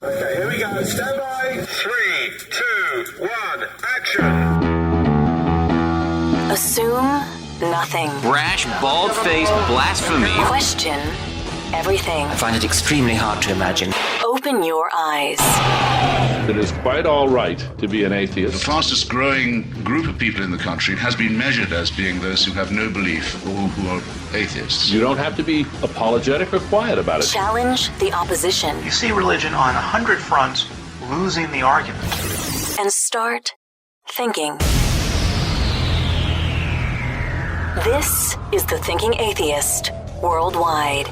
Okay, here we go. Stand by. 3, 2, 1, action. Assume nothing. Brash, bald-faced blasphemy. Question everything. I find it extremely hard to imagine. Open your eyes. It is quite all right to be an atheist. The fastest growing group of people in the country has been measured as being those who have no belief or who are atheists. You don't have to be apologetic or quiet about it. Challenge the opposition. You see religion on 100 fronts losing the argument. And start thinking. This is the Thinking Atheist worldwide.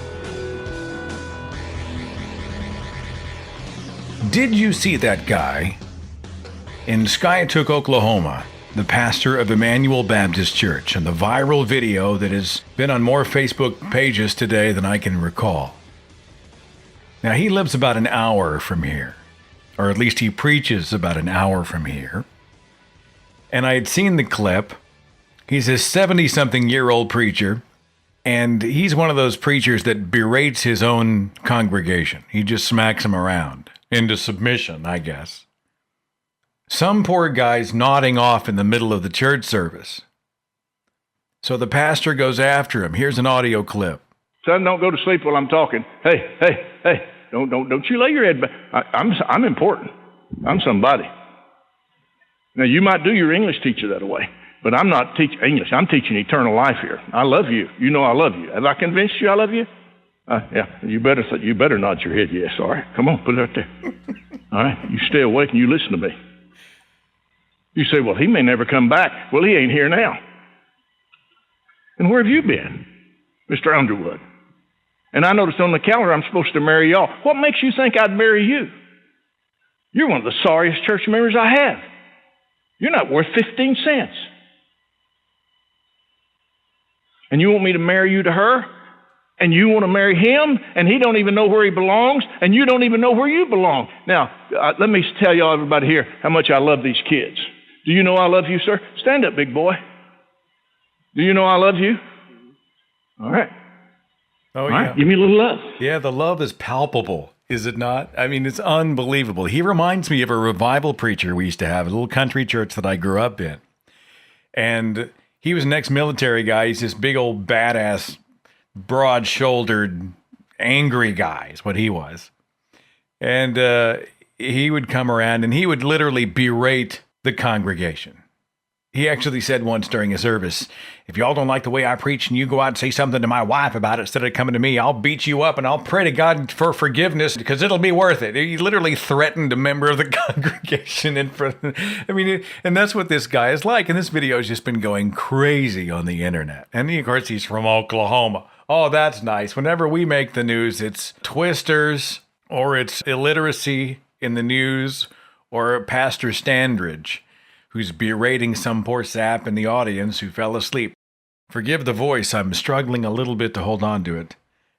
Did you see that guy in Skiatook, Oklahoma, the pastor of Emmanuel Baptist Church, and the viral video that has been on more Facebook pages today than I can recall? Now, he lives about an hour from here, or at least he preaches about an hour from here. And I had seen the clip. He's a 70-something-year-old preacher, and he's one of those preachers that berates his own congregation. He just smacks them around into submission, I guess. Some poor guy's nodding off in the middle of the church service. So the pastor goes after him. Here's an audio clip. Son, don't go to sleep while I'm talking. Hey, don't you lay your head back. I'm important. I'm somebody. Now, you might do your English teacher that way, but I'm not teaching English. I'm teaching eternal life here. I love you. You know I love you. Have I convinced you I love you? Yeah, you better nod your head yes. All right, come on, put it right there. All right, you stay awake and you listen to me. You say, well, he may never come back. Well, he ain't here now. And where have you been, Mr. Underwood? And I noticed on the calendar I'm supposed to marry y'all. What makes you think I'd marry you? You're one of the sorriest church members I have. You're not worth 15 cents. And you want me to marry you to her? And you want to marry him, and he don't even know where he belongs, and you don't even know where you belong. Now, let me tell y'all, everybody here, how much I love these kids. Do you know I love you, sir? Stand up, big boy. Do you know I love you? All right. Oh, all yeah. Right, give me a little love. Yeah, the love is palpable, is it not? I mean, it's unbelievable. He reminds me of a revival preacher we used to have, a little country church that I grew up in. And he was an ex-military guy. He's this big old badass, broad-shouldered, angry guy is what he was. And he would come around and he would literally berate the congregation. He actually said once during a service, if y'all don't like the way I preach and you go out and say something to my wife about it instead of coming to me, I'll beat you up and I'll pray to God for forgiveness because it'll be worth it. He literally threatened a member of the congregation in front of, and that's what this guy is like. And this video has just been going crazy on the internet. And of course, he's from Oklahoma. Oh, that's nice. Whenever we make the news, it's twisters or it's illiteracy in the news or Pastor Standridge, who's berating some poor sap in the audience who fell asleep. Forgive the voice. I'm struggling a little bit to hold on to it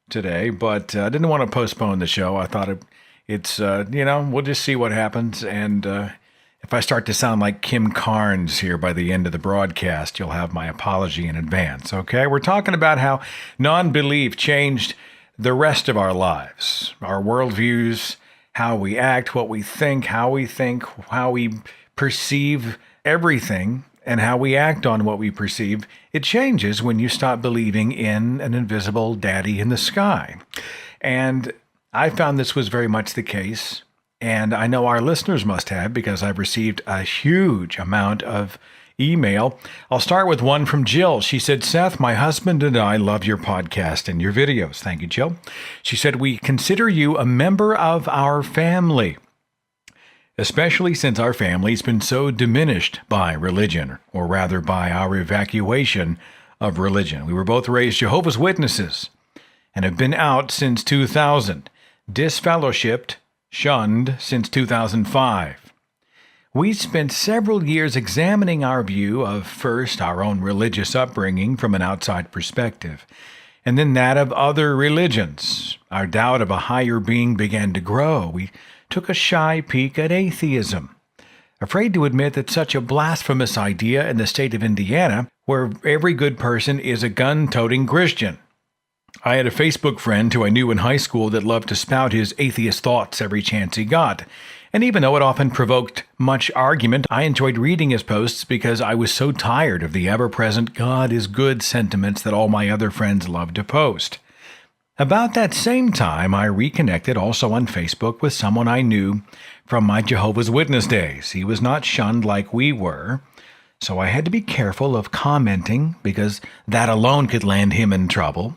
today, but I didn't want to postpone the show. I thought it's we'll just see what happens. And if I start to sound like Kim Carnes here by the end of the broadcast, you'll have my apology in advance, okay? We're talking about how non-belief changed the rest of our lives, our worldviews, how we act, what we think, how we perceive everything, and how we act on what we perceive. It changes when you stop believing in an invisible daddy in the sky. And I found this was very much the case. And I know our listeners must have, because I've received a huge amount of email. I'll start with one from Jill. She said, Seth, my husband and I love your podcast and your videos. Thank you, Jill. She said, we consider you a member of our family, especially since our family's been so diminished by religion, or rather by our evacuation of religion. We were both raised Jehovah's Witnesses and have been out since 2000, disfellowshipped, shunned since 2005. We spent several years examining our view of, first, our own religious upbringing from an outside perspective, and then that of other religions. Our doubt of a higher being began to grow. We took a shy peek at atheism, afraid to admit that such a blasphemous idea in the state of Indiana, where every good person is a gun-toting Christian. I had a Facebook friend who I knew in high school that loved to spout his atheist thoughts every chance he got. And even though it often provoked much argument, I enjoyed reading his posts because I was so tired of the ever-present God is good sentiments that all my other friends loved to post. About that same time, I reconnected also on Facebook with someone I knew from my Jehovah's Witness days. He was not shunned like we were, so I had to be careful of commenting because that alone could land him in trouble.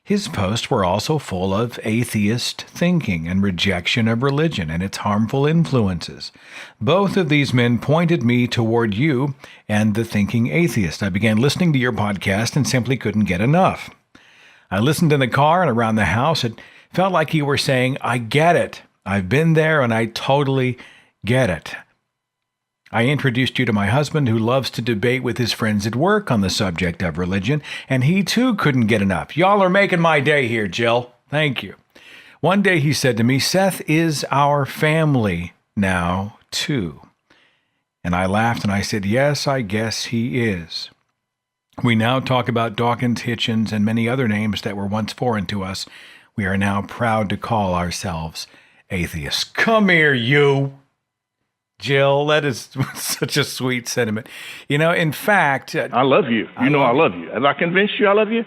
His posts were also full of atheist thinking and rejection of religion and its harmful influences. Both of these men pointed me toward you and the Thinking Atheist. I began listening to your podcast and simply couldn't get enough. I listened in the car and around the house. It felt like you were saying, I get it. I've been there and I totally get it. I introduced you to my husband, who loves to debate with his friends at work on the subject of religion, and he too couldn't get enough. Y'all are making my day here, Jill. Thank you. One day he said to me, Seth is our family now, too. And I laughed and I said, yes, I guess he is. We now talk about Dawkins, Hitchens, and many other names that were once foreign to us. We are now proud to call ourselves atheists. Come here, you. Jill, that is such a sweet sentiment. You know, in fact... I love you. I love you. Have I convinced you I love you?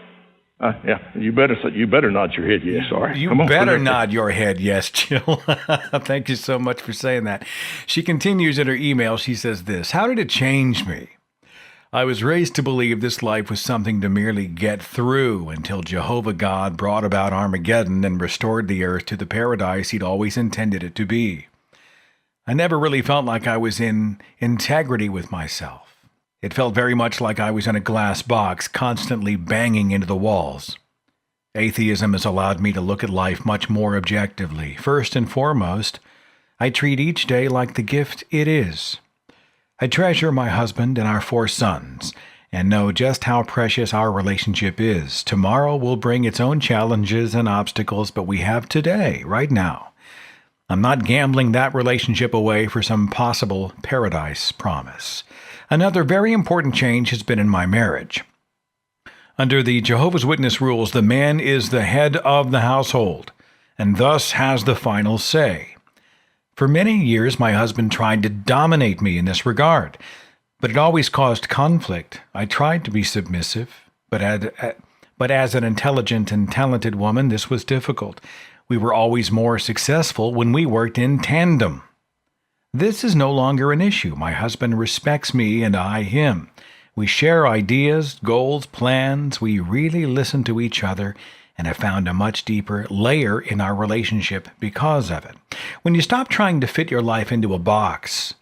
Yeah, you better nod your head yes. All right. You better nod your head yes, Jill. Thank you so much for saying that. She continues in her email. She says this, how did it change me? I was raised to believe this life was something to merely get through until Jehovah God brought about Armageddon and restored the earth to the paradise he'd always intended it to be. I never really felt like I was in integrity with myself. It felt very much like I was in a glass box, constantly banging into the walls. Atheism has allowed me to look at life much more objectively. First and foremost, I treat each day like the gift it is. I treasure my husband and our 4 sons, and know just how precious our relationship is. Tomorrow will bring its own challenges and obstacles, but we have today, right now. I'm not gambling that relationship away for some possible paradise promise. Another very important change has been in my marriage. Under the Jehovah's Witness rules, the man is the head of the household, and thus has the final say. For many years, my husband tried to dominate me in this regard, but it always caused conflict. I tried to be submissive, but as an intelligent and talented woman, this was difficult. We were always more successful when we worked in tandem. This is no longer an issue. My husband respects me and I him. We share ideas, goals, plans. We really listen to each other and have found a much deeper layer in our relationship because of it. When you stop trying to fit your life into a box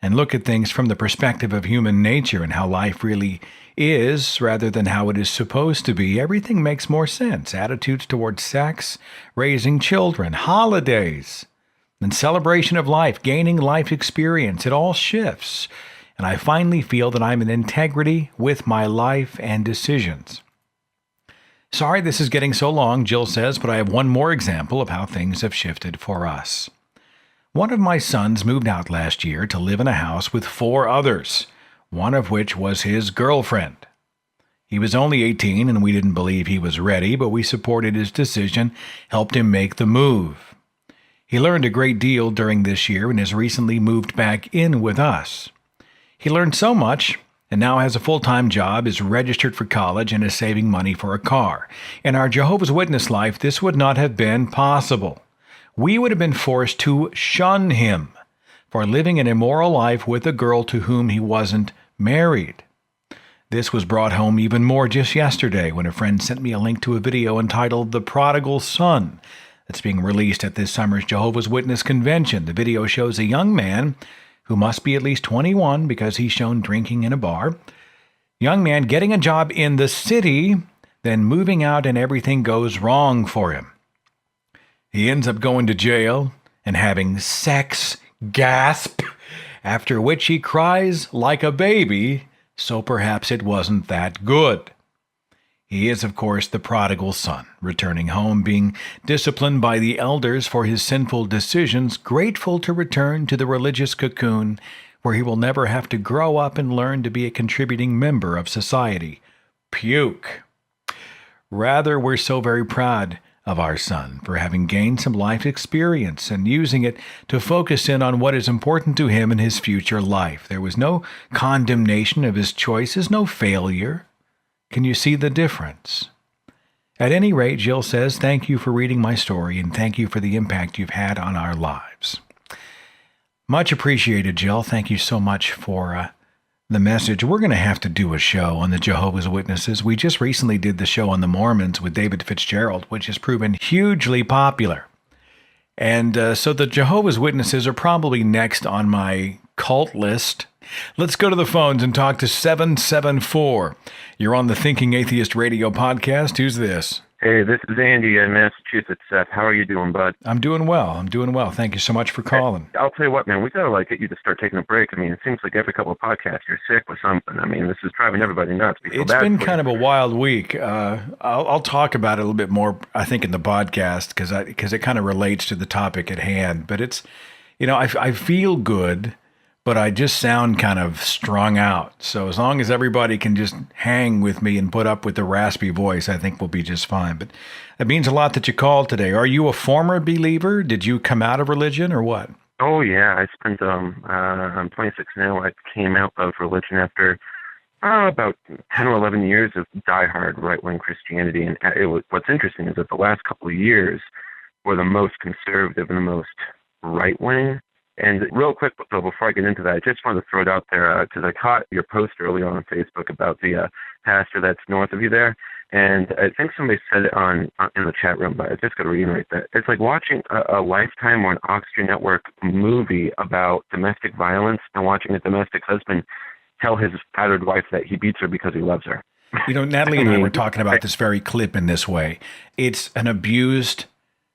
and look at things from the perspective of human nature and how life really is rather than how it is supposed to be, everything makes more sense. Attitudes towards sex, raising children, holidays, and celebration of life, gaining life experience, it all shifts. And I finally feel that I'm in integrity with my life and decisions. Sorry this is getting so long, Jill says, but I have one more example of how things have shifted for us. One of my sons moved out last year to live in a house with 4 others, one of which was his girlfriend. He was only 18 and we didn't believe he was ready, but we supported his decision, helped him make the move. He learned a great deal during this year and has recently moved back in with us. He learned so much and now has a full-time job, is registered for college, and is saving money for a car. In our Jehovah's Witness life, this would not have been possible. We would have been forced to shun him for living an immoral life with a girl to whom he wasn't married. This was brought home even more just yesterday when a friend sent me a link to a video entitled The Prodigal Son that's being released at this summer's Jehovah's Witness convention. The video shows a young man who must be at least 21 because he's shown drinking in a bar. Young man getting a job in the city, then moving out and everything goes wrong for him. He ends up going to jail and having sex, gasp, after which he cries like a baby, so perhaps it wasn't that good. He is, of course, the prodigal son, returning home, being disciplined by the elders for his sinful decisions, grateful to return to the religious cocoon where he will never have to grow up and learn to be a contributing member of society. Puke. Rather, we're so very proud of our son for having gained some life experience and using it to focus in on what is important to him in his future life. There was no condemnation of his choices, no failure. Can you see the difference? At any rate, Jill says, thank you for reading my story and thank you for the impact you've had on our lives. Much appreciated, Jill. Thank you so much for the message. We're going to have to do a show on the Jehovah's Witnesses. We just recently did the show on the Mormons with David Fitzgerald, which has proven hugely popular. And so the Jehovah's Witnesses are probably next on my cult list. Let's go to the phones and talk to 774. You're on the Thinking Atheist radio podcast. Who's this? Hey, this is Andy in Massachusetts. Seth, how are you doing, bud? I'm doing well. Thank you so much for calling. I'll tell you what, man, we got to get you to start taking a break. I mean, it seems like every couple of podcasts you're sick or something. I mean, this is driving everybody nuts. It's been kind of a wild week. I'll talk about it a little bit more, I think, in the podcast because it kind of relates to the topic at hand. But it's, I feel good, but I just sound kind of strung out. So as long as everybody can just hang with me and put up with the raspy voice, I think we'll be just fine. But it means a lot that you called today. Are you a former believer? Did you come out of religion or what? Oh, yeah. I spent, I'm 26 now. I came out of religion after about 10 or 11 years of diehard right-wing Christianity. And what's interesting is that the last couple of years were the most conservative and the most right-wing. And real quick, though, before I get into that, I just wanted to throw it out there because I caught your post earlier on Facebook about the pastor that's north of you there. And I think somebody said it in the chat room, but I just got to reiterate that. It's like watching a Lifetime or an Oxygen Network movie about domestic violence and watching a domestic husband tell his battered wife that he beats her because he loves her. Natalie and I were talking about this very clip in this way. It's an abused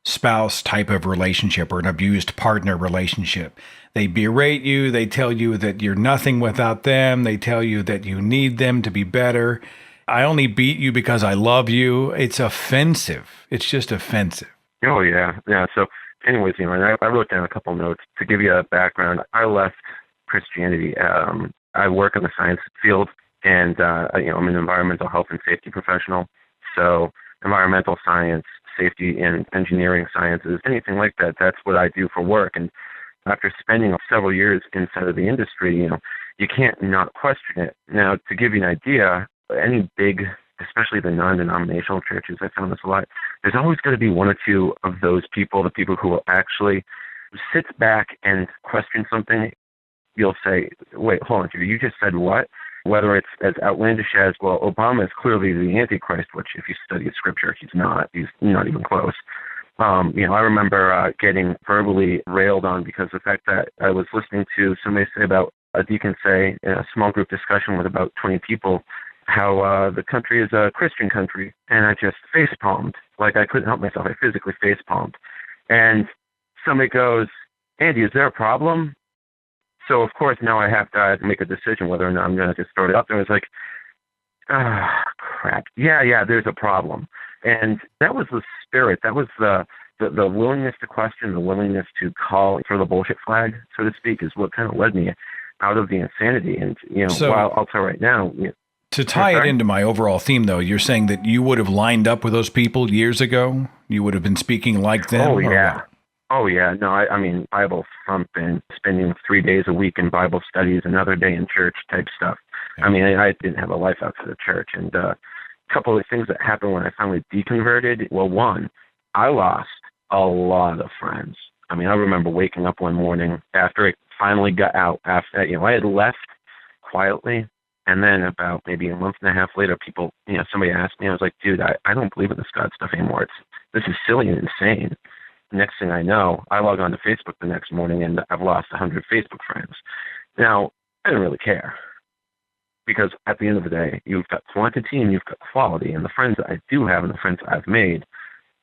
spouse type of relationship or an abused partner relationship. They berate you. They tell you that you're nothing without them. They tell you that you need them to be better. I only beat you because I love you. It's offensive. It's just offensive. Oh, yeah. Yeah. So anyways, I wrote down a couple notes to give you a background. I left Christianity. I work in the science field and, I'm an environmental health and safety professional. So environmental science, safety and engineering sciences, anything like that. That's what I do for work. And after spending several years inside of the industry, you can't not question it. Now, to give you an idea, any big, especially the non-denominational churches, I found this a lot, there's always going to be one or two of those people, the people who will actually sit back and question something. You'll say, wait, hold on, you just said what? Whether it's as outlandish as, well, Obama is clearly the Antichrist, which if you study scripture, he's not. He's not even close. I remember getting verbally railed on because of the fact that I was listening to somebody say about a deacon say in a small group discussion with about 20 people how the country is a Christian country. And I just face-palmed. Like I couldn't help myself. I physically face-palmed. And somebody goes, Andy, is there a problem? So, of course, now I have to make a decision whether or not I'm going to just throw it out there. It's like, crap. Yeah, there's a problem. And that was the spirit. That was the willingness to question, the willingness to call for the bullshit flag, so to speak, is what kind of led me out of the insanity. And, while I'll tell right now. To tie it into my overall theme, though, you're saying that you would have lined up with those people years ago? You would have been speaking like them? Oh, yeah. Oh, yeah. No, I mean, Bible thumping, spending 3 days a week in Bible studies, another day in church type stuff. Yeah. I mean, I didn't have a life outside of church. And a couple of things that happened when I finally deconverted. Well, one, I lost a lot of friends. I mean, I remember waking up one morning after it finally got out. After I had left quietly. And then about maybe a month and a half later, somebody asked me, I was like, dude, I don't believe in this God stuff anymore. This is silly and insane. Next thing I know, I log on to Facebook the next morning and I've lost 100 Facebook friends. Now, I didn't really care because at the end of the day, you've got quantity and you've got quality. And the friends that I do have and the friends that I've made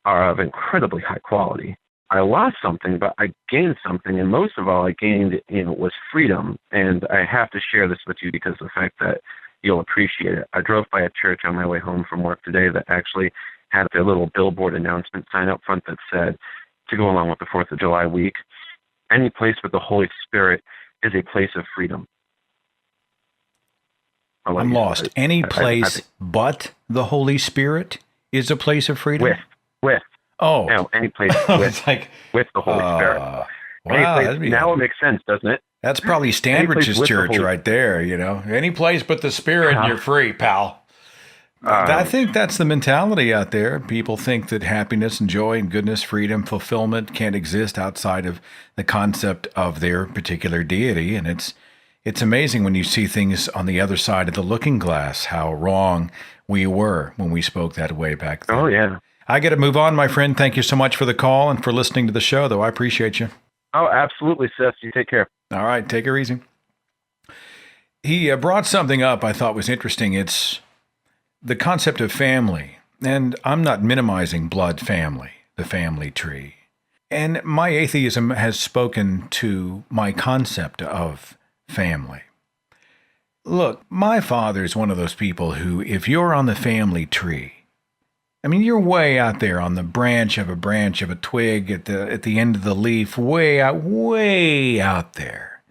are of incredibly high quality. I lost something, but I gained something. And most of all I gained, was freedom. And I have to share this with you because of the fact that you'll appreciate it. I drove by a church on my way home from work today that actually had a little billboard announcement sign up front that said, to go along with the 4th of July week, any place with the Holy Spirit is a place of freedom. I'm lost. Any place but the Holy Spirit is a place of freedom? With. Oh. No, any place with the Holy Spirit. Wow. Now it makes sense, doesn't it? That's probably Standwich's church right there, you know. Any place but the Spirit, and you're free, pal. I think that's the mentality out there. People think that happiness and joy and goodness, freedom, fulfillment can't exist outside of the concept of their particular deity. And it's amazing when you see things on the other side of the looking glass, how wrong we were when we spoke that way back then. Oh, yeah. I got to move on, my friend. Thank you so much for the call and for listening to the show, though. I appreciate you. Oh, absolutely, Seth. You take care. All right. Take her easy. He brought something up I thought was interesting. It's the concept of family. And I'm not minimizing blood family, the family tree. And my atheism has spoken to my concept of family. Look, my father's one of those people who, if you're on the family tree, I mean, you're way out there on the branch of a twig at the end of the leaf, way out there.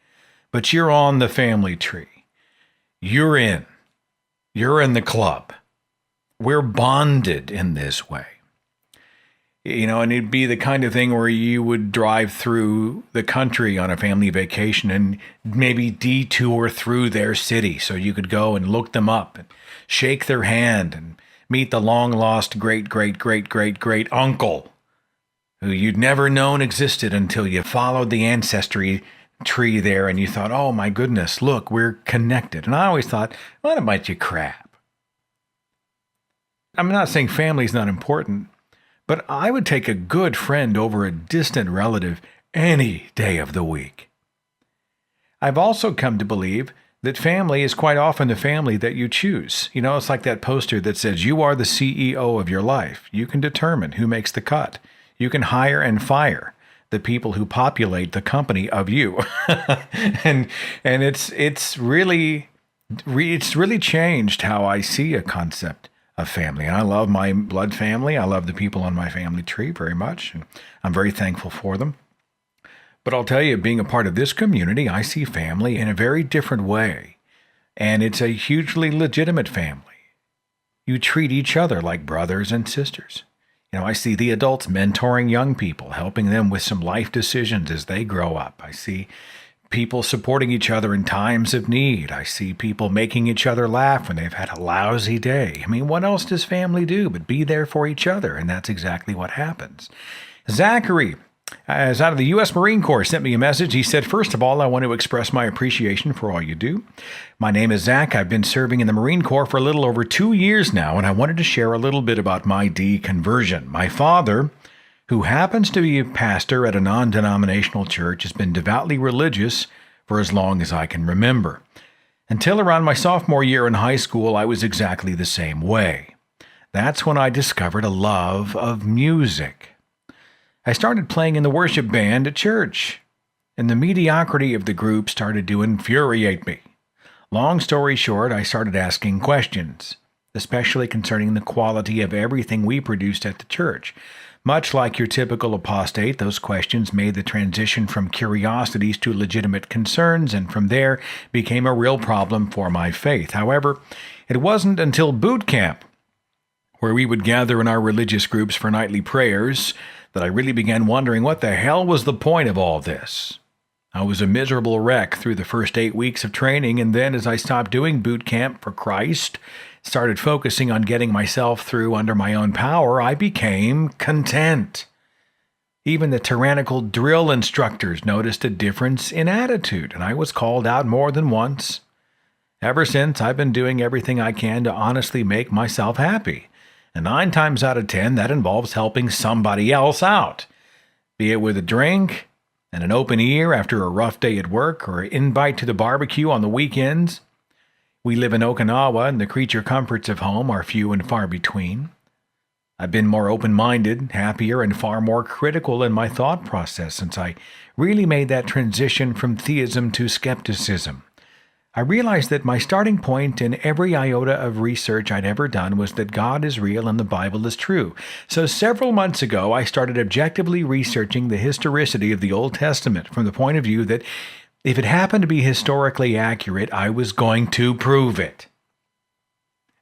But you're on the family tree. You're in the club. We're bonded in this way. You know, and it'd be the kind of thing where you would drive through the country on a family vacation and maybe detour through their city so you could go and look them up and shake their hand and meet the long-lost great uncle who you'd never known existed until you followed the ancestry tree there and you thought, oh my goodness, look, we're connected. And I always thought, what a bunch of crap. I'm not saying family's not important, but I would take a good friend over a distant relative any day of the week. I've also come to believe that family is quite often the family that you choose. You know, it's like that poster that says, you are the CEO of your life. You can determine who makes the cut. You can hire and fire the people who populate the company of you. and it's really changed how I see a concept of family. And I love my blood family. I love the people on my family tree very much. And I'm very thankful for them. But I'll tell you, being a part of this community, I see family in a very different way. And it's a hugely legitimate family. You treat each other like brothers and sisters. You know, I see the adults mentoring young people, helping them with some life decisions as they grow up. I see people supporting each other in times of need. I see people making each other laugh when they've had a lousy day. I mean, what else does family do but be there for each other? And that's exactly what happens. Zachary is out of the U.S. Marine Corps, sent me a message. He said, first of all, I want to express my appreciation for all you do. My name is Zach. I've been serving in the Marine Corps for a little over 2 years now, and I wanted to share a little bit about my deconversion. My father, who happens to be a pastor at a non-denominational church, has been devoutly religious for as long as I can remember. Until around my sophomore year in high school, I was exactly the same way. That's when I discovered a love of music. I started playing in the worship band at church, and the mediocrity of the group started to infuriate me. Long story short, I started asking questions, especially concerning the quality of everything we produced at the church. Much like your typical apostate, those questions made the transition from curiosities to legitimate concerns, and from there became a real problem for my faith. However, it wasn't until boot camp, where we would gather in our religious groups for nightly prayers, that I really began wondering what the hell was the point of all this. I was a miserable wreck through the first 8 weeks of training, and then as I stopped doing boot camp for Christ, started focusing on getting myself through under my own power, I became content. Even the tyrannical drill instructors noticed a difference in attitude, and I was called out more than once. Ever since, I've been doing everything I can to honestly make myself happy. And 9 times out of 10, that involves helping somebody else out, be it with a drink and an open ear after a rough day at work, or an invite to the barbecue on the weekends. We live in Okinawa, and the creature comforts of home are few and far between. I've been more open-minded, happier, and far more critical in my thought process since I really made that transition from theism to skepticism. I realized that my starting point in every iota of research I'd ever done was that God is real and the Bible is true. So several months ago, I started objectively researching the historicity of the Old Testament from the point of view that if it happened to be historically accurate, I was going to prove it.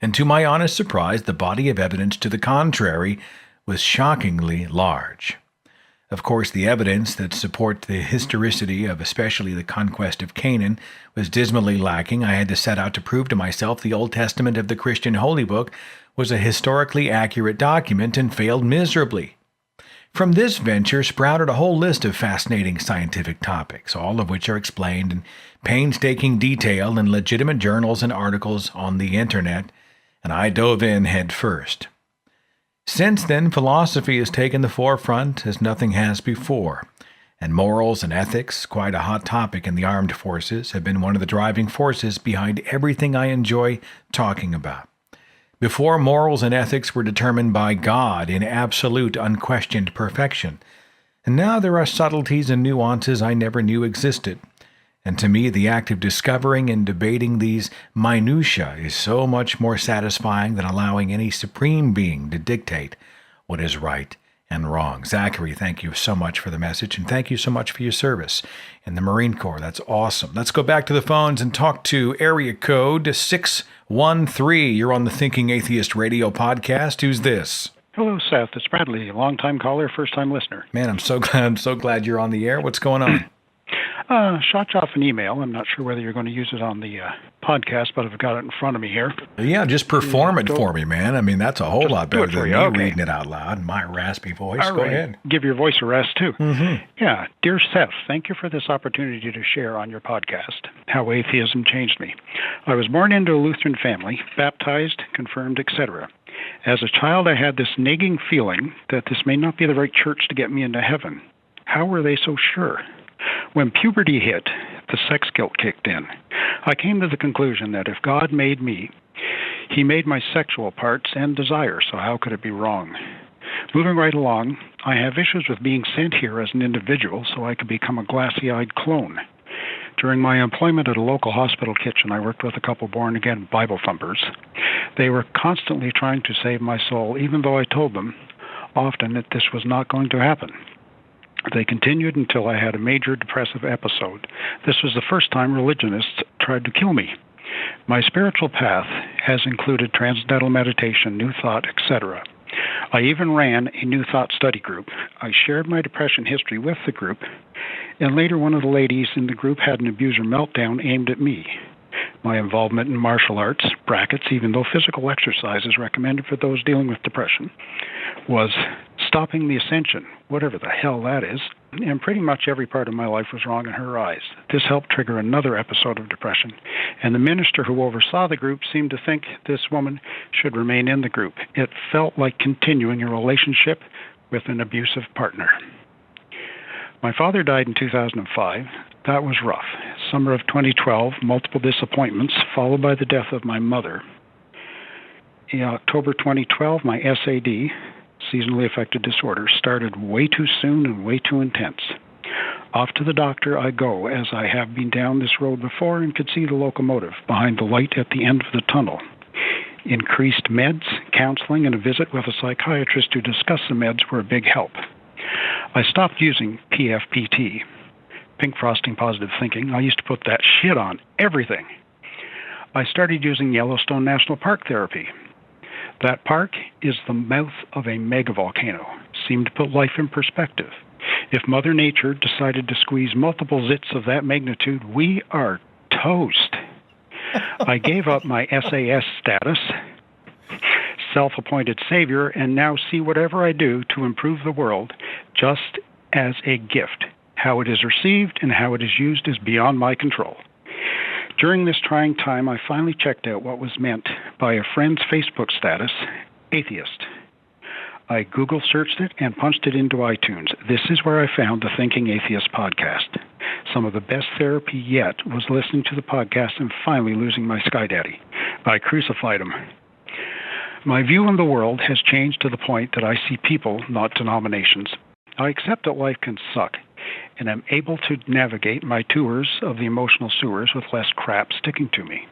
And to my honest surprise, the body of evidence to the contrary was shockingly large. Of course, the evidence that supports the historicity of especially the conquest of Canaan was dismally lacking. I had to set out to prove to myself the Old Testament of the Christian Holy Book was a historically accurate document and failed miserably. From this venture sprouted a whole list of fascinating scientific topics, all of which are explained in painstaking detail in legitimate journals and articles on the Internet, and I dove in head first. Since then, philosophy has taken the forefront as nothing has before, and morals and ethics, quite a hot topic in the armed forces, have been one of the driving forces behind everything I enjoy talking about. Before, morals and ethics were determined by God in absolute, unquestioned perfection, and now there are subtleties and nuances I never knew existed. And to me, the act of discovering and debating these minutiae is so much more satisfying than allowing any supreme being to dictate what is right and wrong. Zachary, thank you so much for the message, and thank you so much for your service in the Marine Corps. That's awesome. Let's go back to the phones and talk to area code 613. You're on the Thinking Atheist radio podcast. Who's this? Hello, Seth. It's Bradley, long-time caller, first-time listener. Man, I'm so glad you're on the air. What's going on? Shot you off an email. I'm not sure whether you're going to use it on the podcast, but I've got it in front of me here. Yeah, just perform it for me, man. I mean, that's a whole lot better than me okay. reading it out loud in my raspy voice. All Go right. ahead. Give your voice a rest, too. Mm-hmm. Yeah. Dear Seth, thank you for this opportunity to share on your podcast how atheism changed me. I was born into a Lutheran family, baptized, confirmed, etc. As a child, I had this nagging feeling that this may not be the right church to get me into heaven. How were they so sure? When puberty hit, the sex guilt kicked in. I came to the conclusion that if God made me, He made my sexual parts and desires, so how could it be wrong? Moving right along, I have issues with being sent here as an individual so I could become a glassy-eyed clone. During my employment at a local hospital kitchen, I worked with a couple born-again Bible thumpers. They were constantly trying to save my soul, even though I told them often that this was not going to happen. They continued until I had a major depressive episode. This was the first time religionists tried to kill me. My spiritual path has included transcendental meditation, New Thought, etc. I even ran a New Thought study group. I shared my depression history with the group, and later one of the ladies in the group had an abuser meltdown aimed at me. My involvement in martial arts, brackets, even though physical exercise is recommended for those dealing with depression, was stopping the ascension, whatever the hell that is, and pretty much every part of my life was wrong in her eyes. This helped trigger another episode of depression, and the minister who oversaw the group seemed to think this woman should remain in the group. It felt like continuing a relationship with an abusive partner. My father died in 2005. That was rough. Summer of 2012, multiple disappointments, followed by the death of my mother. In October 2012, my SAD, seasonally affected disorder, started way too soon and way too intense. Off to the doctor I go, as I have been down this road before and could see the locomotive behind the light at the end of the tunnel. Increased meds, counseling, and a visit with a psychiatrist to discuss the meds were a big help. I stopped using PFPT, pink frosting positive thinking. I used to put that shit on everything. I started using Yellowstone National Park therapy. That park is the mouth of a megavolcano. Seemed to put life in perspective. If Mother Nature decided to squeeze multiple zits of that magnitude, we are toast. I gave up my SAS status, self-appointed savior, and now see whatever I do to improve the world just as a gift. How it is received and how it is used is beyond my control. During this trying time, I finally checked out what was meant by a friend's Facebook status, atheist. I Google searched it and punched it into iTunes. This is where I found the Thinking Atheist podcast. Some of the best therapy yet was listening to the podcast and finally losing my sky daddy. I crucified him. My view on the world has changed to the point that I see people, not denominations. I accept that life can suck, and I'm able to navigate my tours of the emotional sewers with less crap sticking to me.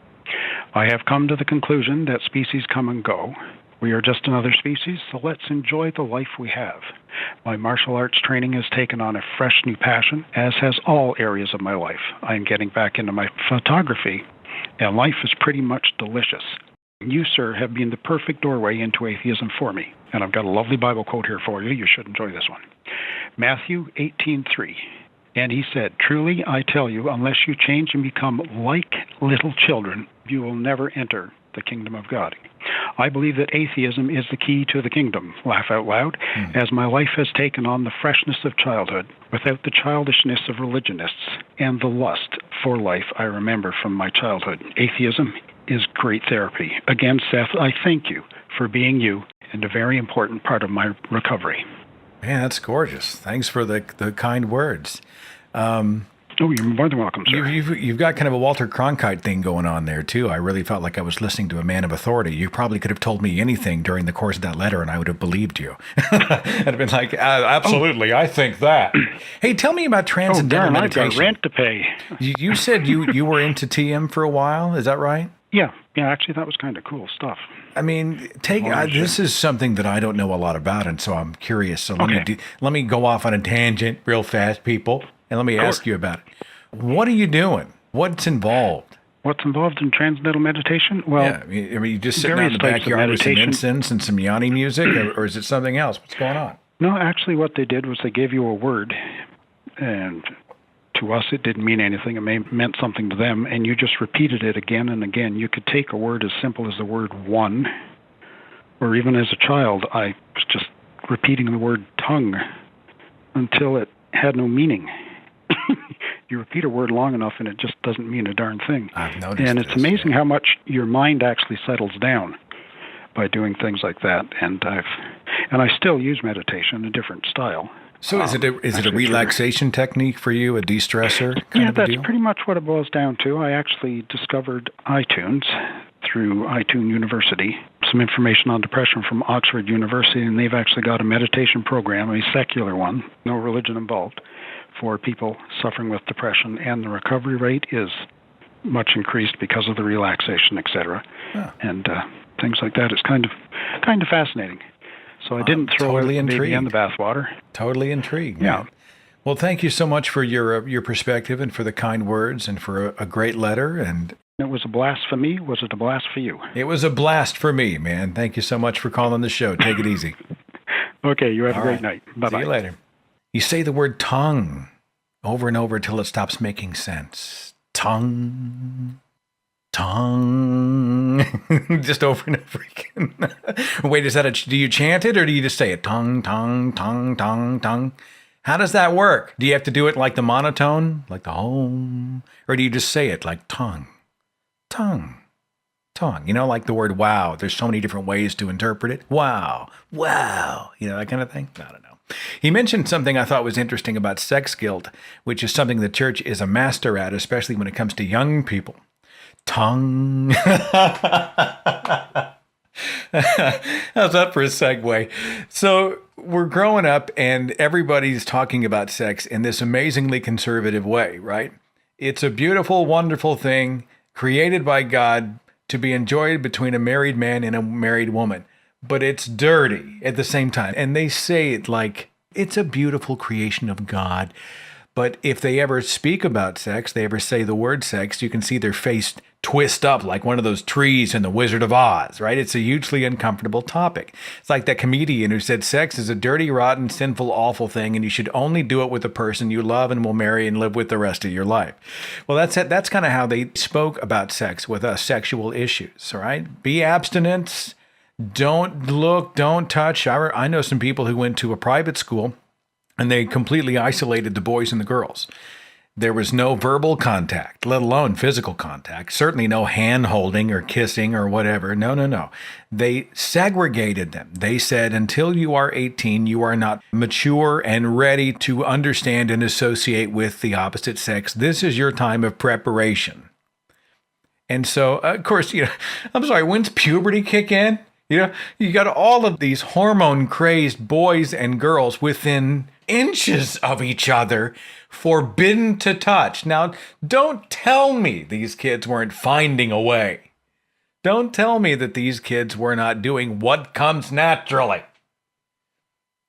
I have come to the conclusion that species come and go. We are just another species, so let's enjoy the life we have. My martial arts training has taken on a fresh new passion, as has all areas of my life. I am getting back into my photography, and life is pretty much delicious. You, sir, have been the perfect doorway into atheism for me. And I've got a lovely Bible quote here for you. You should enjoy this one. Matthew 18:3. And he said, "Truly I tell you, unless you change and become like little children, you will never enter the kingdom of God." I believe that atheism is the key to the kingdom. Laugh out loud. As my life has taken on the freshness of childhood, without the childishness of religionists and the lust for life I remember from my childhood. Atheism is great therapy. Again, Seth, I thank you for being you and a very important part of my recovery. Man, that's gorgeous. Thanks for the kind words. Oh, you're more than welcome, sir. You've got kind of a Walter Cronkite thing going on there, too. I really felt like I was listening to a man of authority. You probably could have told me anything during the course of that letter, and I would have believed you. I'd have been like, absolutely, I think that. Hey, tell me about transcendental meditation. I've got rent to pay. You said you were into TM for a while. Is that right? Yeah, actually, that was kind of cool stuff. I mean, this is something that I don't know a lot about, and so I'm curious. So let me go off on a tangent real fast, people. And let me ask you about it. What are you doing? What's involved? What's involved in transcendental meditation? Well, I mean, you just sitting out in the backyard with some incense and some Yanni music, or is it something else? What's going on? No, actually, what they did was they gave you a word, and to us it didn't mean anything. It meant something to them, and you just repeated it again and again. You could take a word as simple as the word one, or even as a child, I was just repeating the word tongue until it had no meaning. You repeat a word long enough and it just doesn't mean a darn thing. I've noticed and it's amazing how much your mind actually settles down by doing things like that. And I still use meditation in a different style. So is it a relaxation technique for you, a de-stressor kind of a deal? That's pretty much what it boils down to. I actually discovered iTunes through iTunes University, some information on depression from Oxford University, and they've actually got a meditation program, a secular one, no religion involved, for people suffering with depression, and the recovery rate is much increased because of the relaxation, etc. Yeah. And things like that. It's kind of fascinating. So I didn't throw the baby in the bathwater. Totally intrigued. Yeah. Man. Well, thank you so much for your perspective and for the kind words and for a great letter. And it was a blast for me. Was it a blast for you? It was a blast for me, man. Thank you so much for calling the show. Take it easy. Okay, you have a great night. Bye-bye. See you later. You say the word tongue over and over until it stops making sense. Tongue. Tongue. Just over and over again. Wait, do you chant it or do you just say it? Tongue, tongue, tongue, tongue, tongue. How does that work? Do you have to do it like the monotone, like the home? Or do you just say it like tongue? Tongue. Tongue. You know, like the word wow. There's so many different ways to interpret it. Wow. Wow. You know, that kind of thing? I don't know. He mentioned something I thought was interesting about sex guilt, which is something the church is a master at, especially when it comes to young people. Tongue. How's that for a segue? So we're growing up and everybody's talking about sex in this amazingly conservative way, right? It's a beautiful, wonderful thing created by God to be enjoyed between a married man and a married woman. But it's dirty at the same time. And they say it like it's a beautiful creation of God. But if they ever speak about sex, they ever say the word sex, you can see their face twist up like one of those trees in The Wizard of Oz, right? It's a hugely uncomfortable topic. It's like that comedian who said sex is a dirty, rotten, sinful, awful thing, and you should only do it with the person you love and will marry and live with the rest of your life. Well, that's kind of how they spoke about sex with us, sexual issues, all right? Be abstinent. Don't look, don't touch. I know some people who went to a private school and they completely isolated the boys and the girls. There was no verbal contact, let alone physical contact. Certainly no hand holding or kissing or whatever. No. They segregated them. They said, until you are 18, you are not mature and ready to understand and associate with the opposite sex. This is your time of preparation. And so, of course, I'm sorry, when's puberty kick in? You got all of these hormone-crazed boys and girls within inches of each other, forbidden to touch. Now, don't tell me these kids weren't finding a way. Don't tell me that these kids were not doing what comes naturally.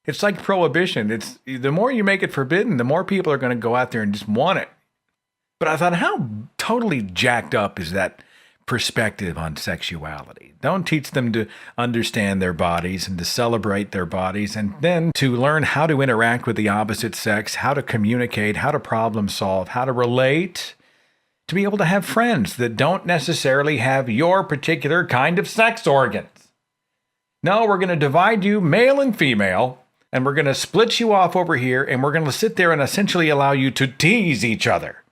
It's like prohibition. It's the more you make it forbidden, the more people are going to go out there and just want it. But I thought, how totally jacked up is that perspective on sexuality. Don't teach them to understand their bodies and to celebrate their bodies, and then to learn how to interact with the opposite sex, how to communicate, how to problem solve, how to relate, to be able to have friends that don't necessarily have your particular kind of sex organs. No, we're going to divide you male and female, and we're going to split you off over here, and we're going to sit there and essentially allow you to tease each other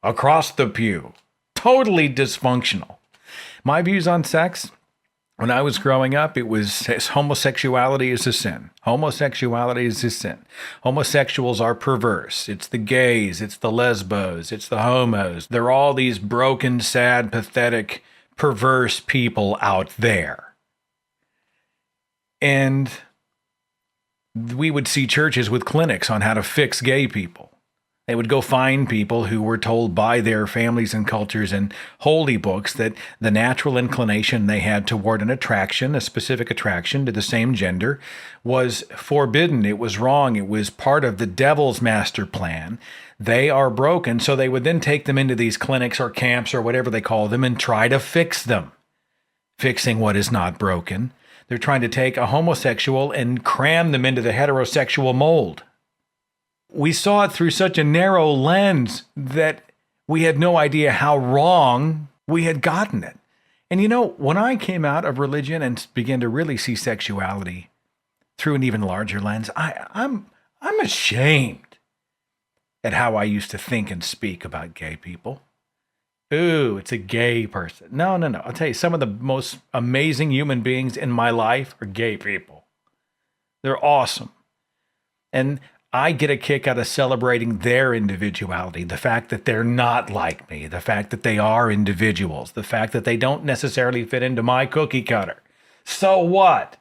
across the pew. Totally dysfunctional. My views on sex, when I was growing up, it was homosexuality is a sin. Homosexuality is a sin. Homosexuals are perverse. It's the gays, it's the lesbos, it's the homos. They're all these broken, sad, pathetic, perverse people out there. And we would see churches with clinics on how to fix gay people. They would go find people who were told by their families and cultures and holy books that the natural inclination they had toward an attraction, a specific attraction to the same gender, was forbidden. It was wrong. It was part of the devil's master plan. They are broken, so they would then take them into these clinics or camps or whatever they call them and try to fix them. Fixing what is not broken. They're trying to take a homosexual and cram them into the heterosexual mold. We saw it through such a narrow lens that we had no idea how wrong we had gotten it. And you know, when I came out of religion and began to really see sexuality through an even larger lens, I'm ashamed at how I used to think and speak about gay people. Ooh, it's a gay person. No. I'll tell you, some of the most amazing human beings in my life are gay people. They're awesome. And I get a kick out of celebrating their individuality, the fact that they're not like me, the fact that they are individuals, the fact that they don't necessarily fit into my cookie cutter. So what?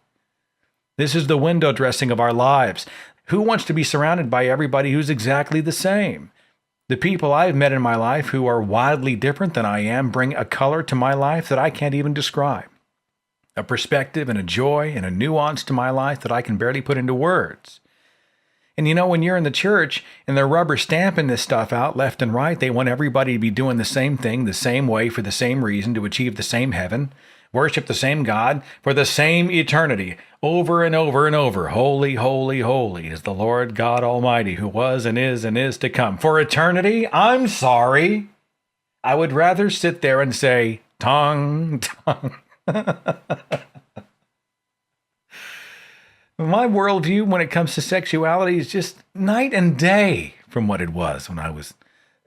This is the window dressing of our lives. Who wants to be surrounded by everybody who's exactly the same? The people I've met in my life who are wildly different than I am bring a color to my life that I can't even describe, a perspective and a joy and a nuance to my life that I can barely put into words. And you know, when you're in the church and they're rubber stamping this stuff out left and right, they want everybody to be doing the same thing, the same way, for the same reason, to achieve the same heaven, worship the same God for the same eternity, over and over and over. Holy, holy, holy is the Lord God Almighty, who was and is to come. For eternity, I'm sorry. I would rather sit there and say, tongue. My worldview when it comes to sexuality is just night and day from what it was when I was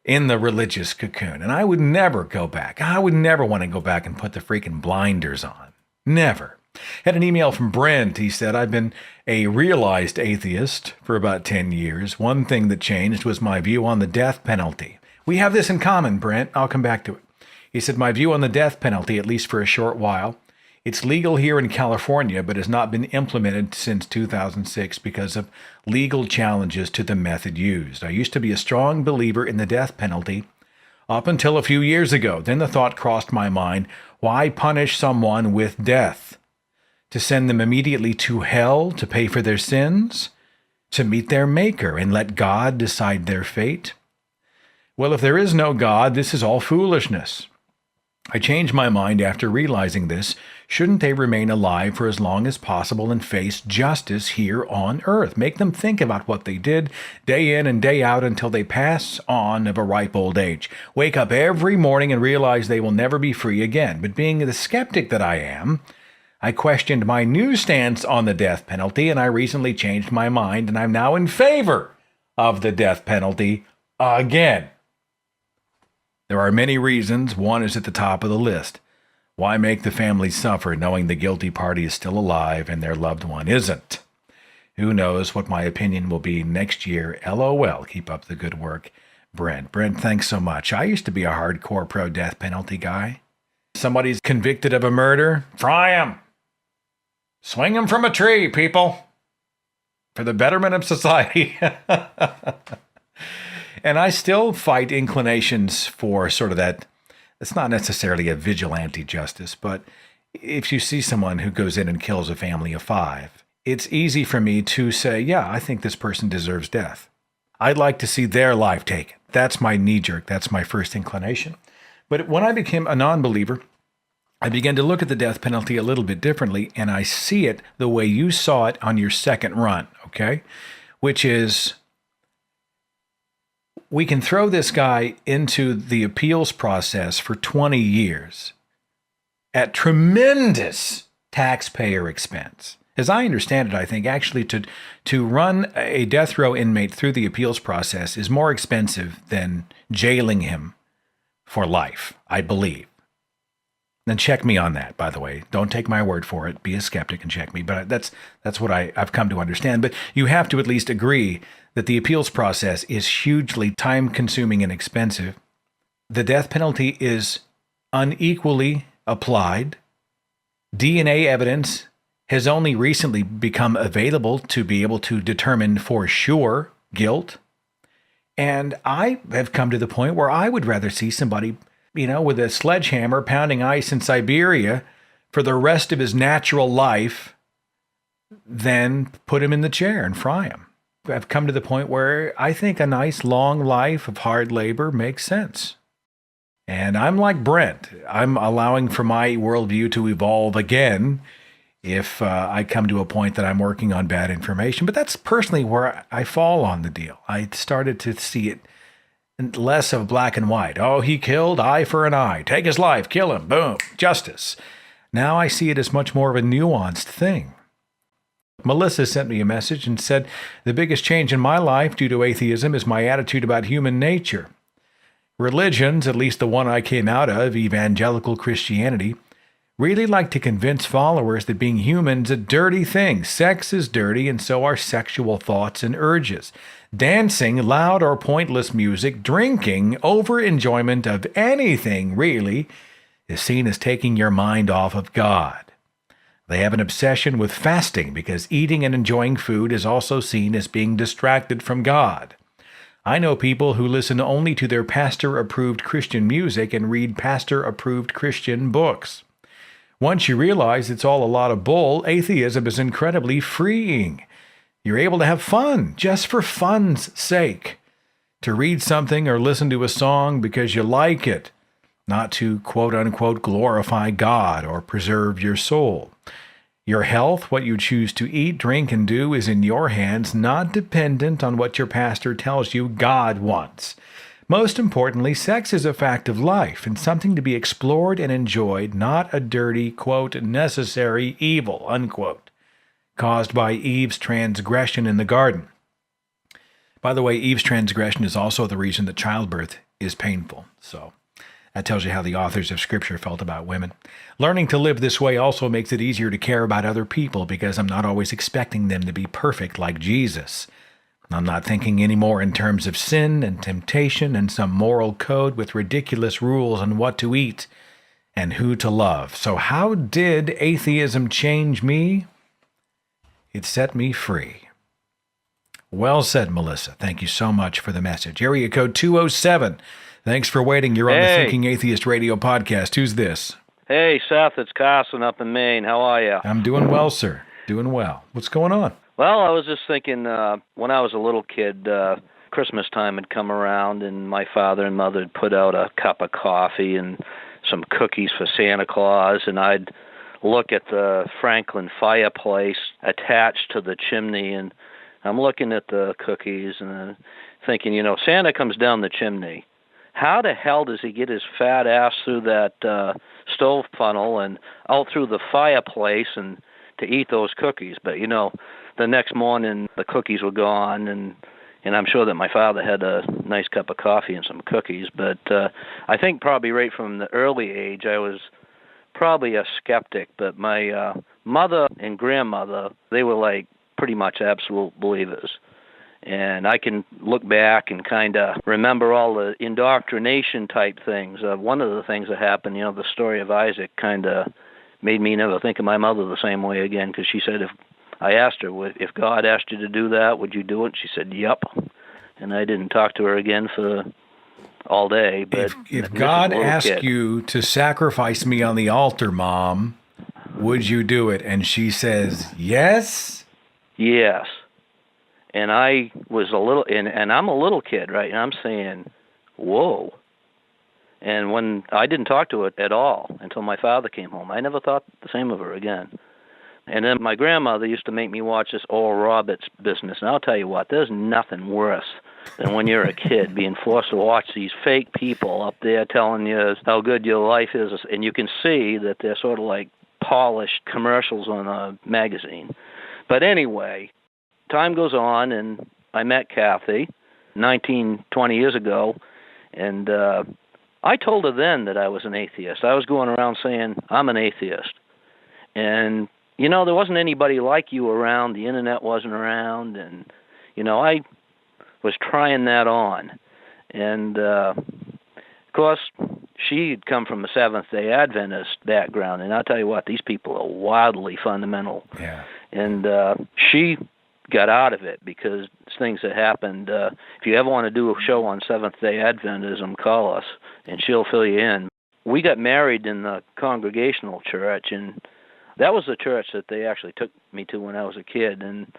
in the religious cocoon. And I would never go back. I would never want to go back and put the freaking blinders on. Never. Had an email from Brent. He said, I've been a realized atheist for about 10 years. One thing that changed was my view on the death penalty. We have this in common, Brent. I'll come back to it. He said, my view on the death penalty, at least for a short while, it's legal here in California, but has not been implemented since 2006 because of legal challenges to the method used. I used to be a strong believer in the death penalty up until a few years ago. Then the thought crossed my mind, why punish someone with death? To send them immediately to hell to pay for their sins? To meet their maker and let God decide their fate? Well, if there is no God, this is all foolishness. I changed my mind after realizing this. Shouldn't they remain alive for as long as possible and face justice here on earth? Make them think about what they did day in and day out until they pass on of a ripe old age. Wake up every morning and realize they will never be free again. But being the skeptic that I am, I questioned my new stance on the death penalty, and I recently changed my mind, and I'm now in favor of the death penalty again. There are many reasons. One is at the top of the list. Why make the family suffer knowing the guilty party is still alive and their loved one isn't? Who knows what my opinion will be next year? LOL. Keep up the good work, Brent. Brent, thanks so much. I used to be a hardcore pro-death penalty guy. Somebody's convicted of a murder, fry him. Swing him from a tree, people. For the betterment of society. And I still fight inclinations for sort of that. It's not necessarily a vigilante justice, but if you see someone who goes in and kills a family of 5, it's easy for me to say, yeah, I think this person deserves death. I'd like to see their life taken. That's my knee-jerk. That's my first inclination. But when I became a non-believer, I began to look at the death penalty a little bit differently, and I see it the way you saw it on your second run, okay? Which is, we can throw this guy into the appeals process for 20 years at tremendous taxpayer expense. As I understand it, I think actually to run a death row inmate through the appeals process is more expensive than jailing him for life, I believe. Then check me on that, by the way. Don't take my word for it. Be a skeptic and check me. But that's what I've come to understand. But you have to at least agree that the appeals process is hugely time-consuming and expensive. The death penalty is unequally applied. DNA evidence has only recently become available to be able to determine for sure guilt. And I have come to the point where I would rather see somebody, with a sledgehammer pounding ice in Siberia for the rest of his natural life than put him in the chair and fry him. I've come to the point where I think a nice long life of hard labor makes sense. And I'm like Brent. I'm allowing for my worldview to evolve again if I come to a point that I'm working on bad information. But that's personally where I fall on the deal. I started to see it less of black and white. Oh, he killed, eye for an eye. Take his life, kill him, boom, justice. Now I see it as much more of a nuanced thing. Melissa sent me a message and said, the biggest change in my life due to atheism is my attitude about human nature. Religions, at least the one I came out of, evangelical Christianity, really like to convince followers that being human's a dirty thing. Sex is dirty, and so are sexual thoughts and urges. Dancing, loud or pointless music, drinking, over-enjoyment of anything, really, is seen as taking your mind off of God. They have an obsession with fasting because eating and enjoying food is also seen as being distracted from God. I know people who listen only to their pastor-approved Christian music and read pastor-approved Christian books. Once you realize it's all a lot of bull, atheism is incredibly freeing. You're able to have fun, just for fun's sake. To read something or listen to a song because you like it, not to quote-unquote glorify God or preserve your soul. Your health, what you choose to eat, drink, and do is in your hands, not dependent on what your pastor tells you God wants. Most importantly, sex is a fact of life and something to be explored and enjoyed, not a dirty, quote, necessary evil, unquote, caused by Eve's transgression in the garden. By the way, Eve's transgression is also the reason that childbirth is painful. So that tells you how the authors of Scripture felt about women. Learning to live this way also makes it easier to care about other people because I'm not always expecting them to be perfect like Jesus. I'm not thinking anymore in terms of sin and temptation and some moral code with ridiculous rules on what to eat and who to love. So how did atheism change me? It set me free. Well said, Melissa. Thank you so much for the message. Area code 207. Thanks for waiting. You're on the Thinking Atheist radio podcast. Who's this? Hey, Seth, it's Carson up in Maine. How are you? I'm doing well, sir. Doing well. What's going on? Well, I was just thinking, when I was a little kid, Christmas time had come around, and my father and mother had put out a cup of coffee and some cookies for Santa Claus, and I'd look at the Franklin fireplace attached to the chimney, and I'm looking at the cookies and thinking, Santa comes down the chimney. How the hell does he get his fat ass through that stove funnel and out through the fireplace and to eat those cookies? But, the next morning the cookies were gone, and I'm sure that my father had a nice cup of coffee and some cookies. But I think probably right from the early age I was probably a skeptic. But my mother and grandmother, they were like pretty much absolute believers. And I can look back and kind of remember all the indoctrination type things. One of the things that happened, the story of Isaac kind of made me never think of my mother the same way again, because she said, I asked her, if God asked you to do that, would you do it? She said, yep. And I didn't talk to her again for all day. But if God asked you to sacrifice me on the altar, Mom, would you do it? And she says, yes? Yes. And I was a little, and I'm a little kid, right? And I'm saying, whoa. And when I didn't talk to it at all until my father came home, I never thought the same of her again. And then my grandmother used to make me watch this Oral Roberts business. And I'll tell you what, there's nothing worse than when you're a kid being forced to watch these fake people up there telling you how good your life is. And you can see that they're sort of like polished commercials on a magazine. But anyway, time goes on, and I met Kathy 20 years ago. And I told her then that I was an atheist. I was going around saying, I'm an atheist. And you know, there wasn't anybody like you around. The internet wasn't around. And, you know, I was trying that on. And, of course, she'd come from a Seventh-day Adventist background. And I'll tell you what, these people are wildly fundamental. Yeah. And she got out of it because things that happened. If you ever want to do a show on Seventh-day Adventism, call us, and she'll fill you in. We got married in the Congregational Church, and that was the church that they actually took me to when I was a kid. And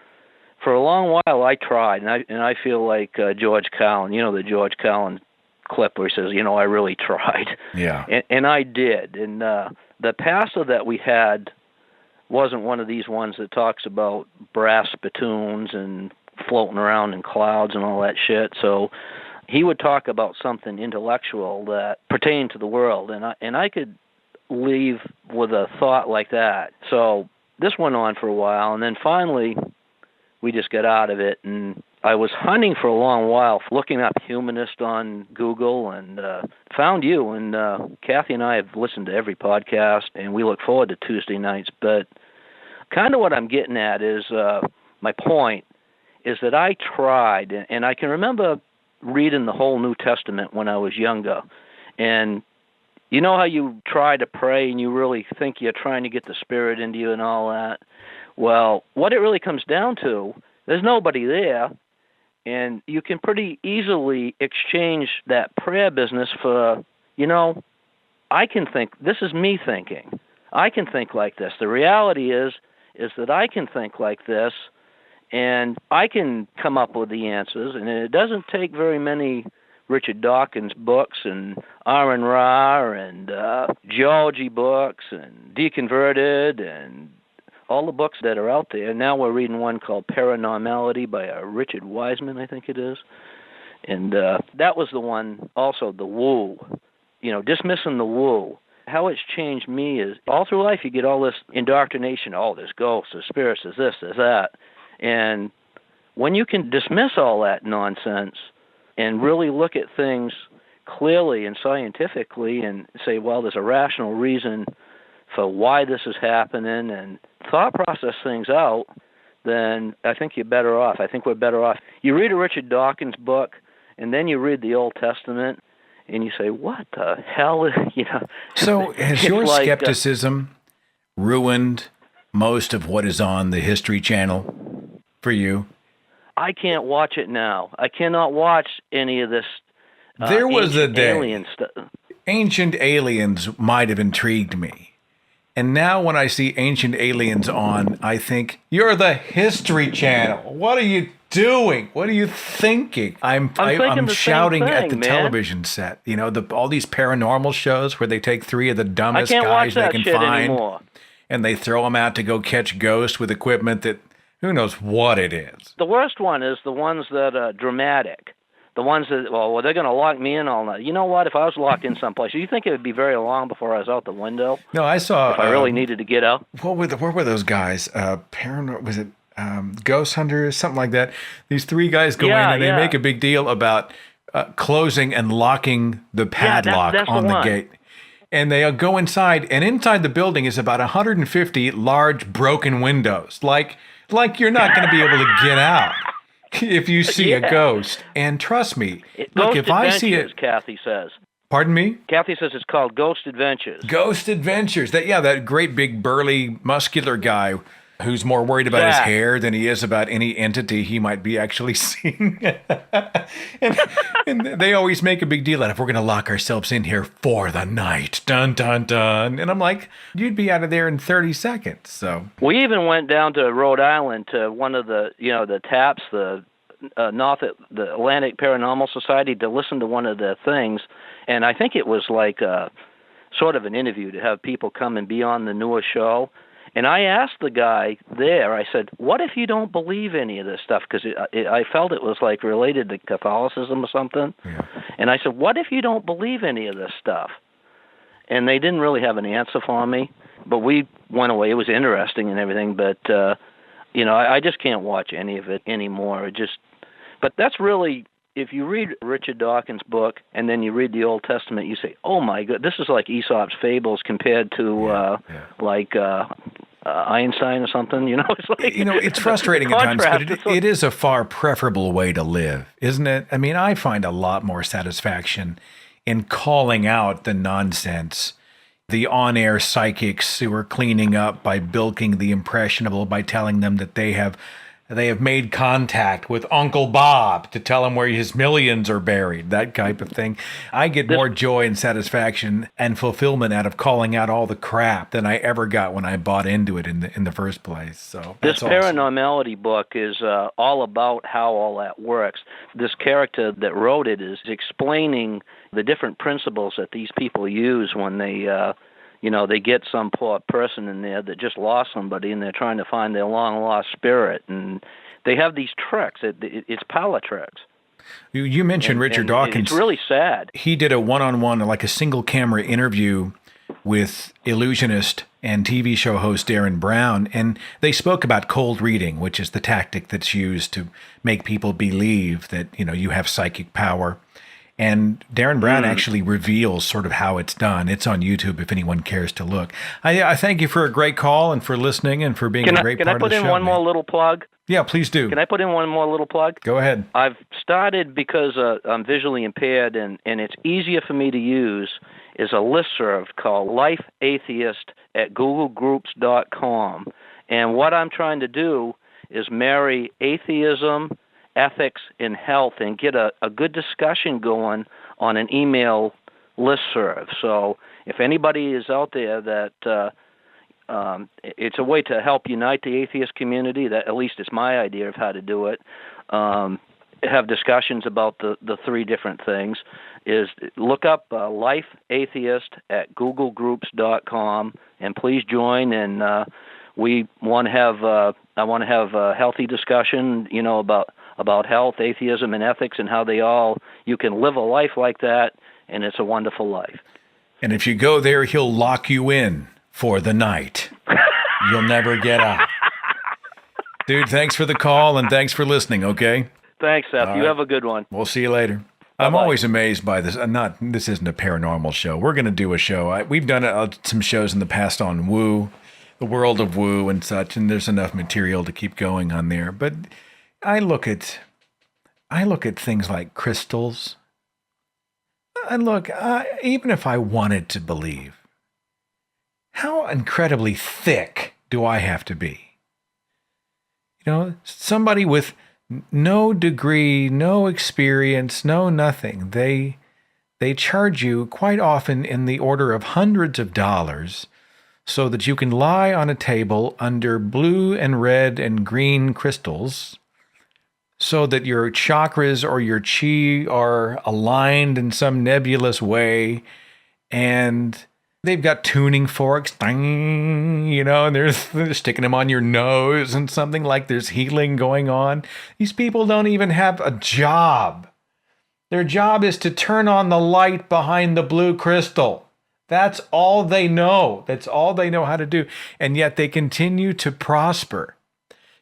for a long while I tried, and I feel like George Carlin, you know, the George Carlin clip where he says, you know, I really tried. Yeah. And I did. And the pastor that we had wasn't one of these ones that talks about brass spittoons and floating around in clouds and all that shit. So he would talk about something intellectual that pertained to the world, and I could leave with a thought like that. So this went on for a while, and then finally we just got out of it. And I was hunting for a long while, looking up humanist on Google, and found you. And Kathy and I have listened to every podcast, and we look forward to Tuesday nights. But kind of what I'm getting at is, my point is that I tried, and I can remember reading the whole New Testament when I was younger. And you know how you try to pray and you really think you're trying to get the Spirit into you and all that? Well, what it really comes down to, there's nobody there, and you can pretty easily exchange that prayer business for, you know, I can think, this is me thinking. I can think like this. The reality is that I can think like this, and I can come up with the answers, and it doesn't take very many Richard Dawkins books and Aaron Ra and geology books and Deconverted and all the books that are out there. Now we're reading one called Paranormality by Richard Wiseman, I think it is. And that was the one, also the woo, you know, dismissing the woo. How it's changed me is all through life you get all this indoctrination, oh, there's ghosts, there's spirits, there's this, there's that. And when you can dismiss all that nonsense and really look at things clearly and scientifically and say, well, there's a rational reason for why this is happening and thought process things out, then I think you're better off. I think we're better off. You read a Richard Dawkins book, and then you read the Old Testament, and you say, what the hell? You know. So has your skepticism ruined most of what is on the History Channel for you? I can't watch it now. I cannot watch any of this. There was a day. Alien stuff. Ancient Aliens might have intrigued me. And now when I see Ancient Aliens on, I think, you're the History Channel. What are you doing? What are you thinking? I'm shouting at the television set. You know, all these paranormal shows where they take three of the dumbest guys they can find anymore. And they throw them out to go catch ghosts with equipment that who knows what it is. The worst one is the ones that are dramatic. The ones that, well, they're going to lock me in all night. You know what? If I was locked in someplace, do you think it would be very long before I was out the window? No, I saw. If I really needed to get out. What were those guys? Was it Ghost Hunters, something like that? These three guys go in and they make a big deal about closing and locking the padlock on the gate. And they go inside, and inside the building is about 150 large broken windows. Like you're not going to be able to get out if you see a ghost. And trust me, look, if I see it, Kathy says. Pardon me? Kathy says it's called Ghost Adventures. Ghost Adventures. That great big burly muscular guy who's more worried about his hair than he is about any entity he might be actually seeing. and they always make a big deal out of, we're going to lock ourselves in here for the night. Dun, dun, dun. And I'm like, you'd be out of there in 30 seconds. So we even went down to Rhode Island to one of the, the taps, the the Atlantic Paranormal Society to listen to one of their things, and I think it was like sort of an interview to have people come and be on the newer show. And I asked the guy there, I said, what if you don't believe any of this stuff? Because I felt it was like related to Catholicism or something. Yeah. And I said, what if you don't believe any of this stuff? And they didn't really have an answer for me. But we went away. It was interesting and everything. But, I just can't watch any of it anymore. But that's really, if you read Richard Dawkins' book and then you read the Old Testament, you say, oh, my God, this is like Aesop's Fables compared to Einstein or something. It's like, it's frustrating at times, but it is a far preferable way to live, isn't it? I mean, I find a lot more satisfaction in calling out the nonsense, the on-air psychics who are cleaning up by bilking the impressionable, by telling them that they have made contact with Uncle Bob to tell him where his millions are buried, that type of thing. I get more joy and satisfaction and fulfillment out of calling out all the crap than I ever got when I bought into it in the first place. So this paranormality book is all about how all that works. This character that wrote it is explaining the different principles that these people use when they they get some poor person in there that just lost somebody, and they're trying to find their long-lost spirit. And they have these tricks. It's power tricks. You mentioned Richard Dawkins. It's really sad. He did a one-on-one, like a single-camera interview with illusionist and TV show host Darren Brown, and they spoke about cold reading, which is the tactic that's used to make people believe that, you have psychic power. And Darren Brown actually reveals sort of how it's done. It's on YouTube if anyone cares to look. I thank you for a great call and for listening and for being a great part of the show. Can I put in one more little plug? Yeah, please do. Can I put in one more little plug? Go ahead. I've started, because I'm visually impaired and it's easier for me to use, is a listserv called Life Atheist at googlegroups.com. And what I'm trying to do is marry atheism, ethics, and health, and get a good discussion going on an email listserv. So if anybody is out there that it's a way to help unite the atheist community, that at least it's my idea of how to do it, have discussions about the three different things, is look up Life Atheist at googlegroups.com, and please join. And we want to have I want to have a healthy discussion, about health, atheism, and ethics, and how you can live a life like that, and it's a wonderful life. And if you go there, he'll lock you in for the night. You'll never get out. Dude, thanks for the call, and thanks for listening, okay? Thanks, Seth. You have a good one. We'll see you later. Bye-bye. I'm always amazed by this. This isn't a paranormal show. We're going to do a show. We've done some shows in the past on Woo, the world of Woo and such, and there's enough material to keep going on there. But I look at things like crystals. Even if I wanted to believe, how incredibly thick do I have to be? Somebody with no degree, no experience, no nothing. They charge you quite often in the order of hundreds of dollars so that you can lie on a table under blue and red and green crystals, so that your chakras or your chi are aligned in some nebulous way, and they've got tuning forks, and they're sticking them on your nose and something like there's healing going on. These people don't even have a job. Their job is to turn on the light behind the blue crystal. That's all they know. That's all they know how to do. And yet they continue to prosper.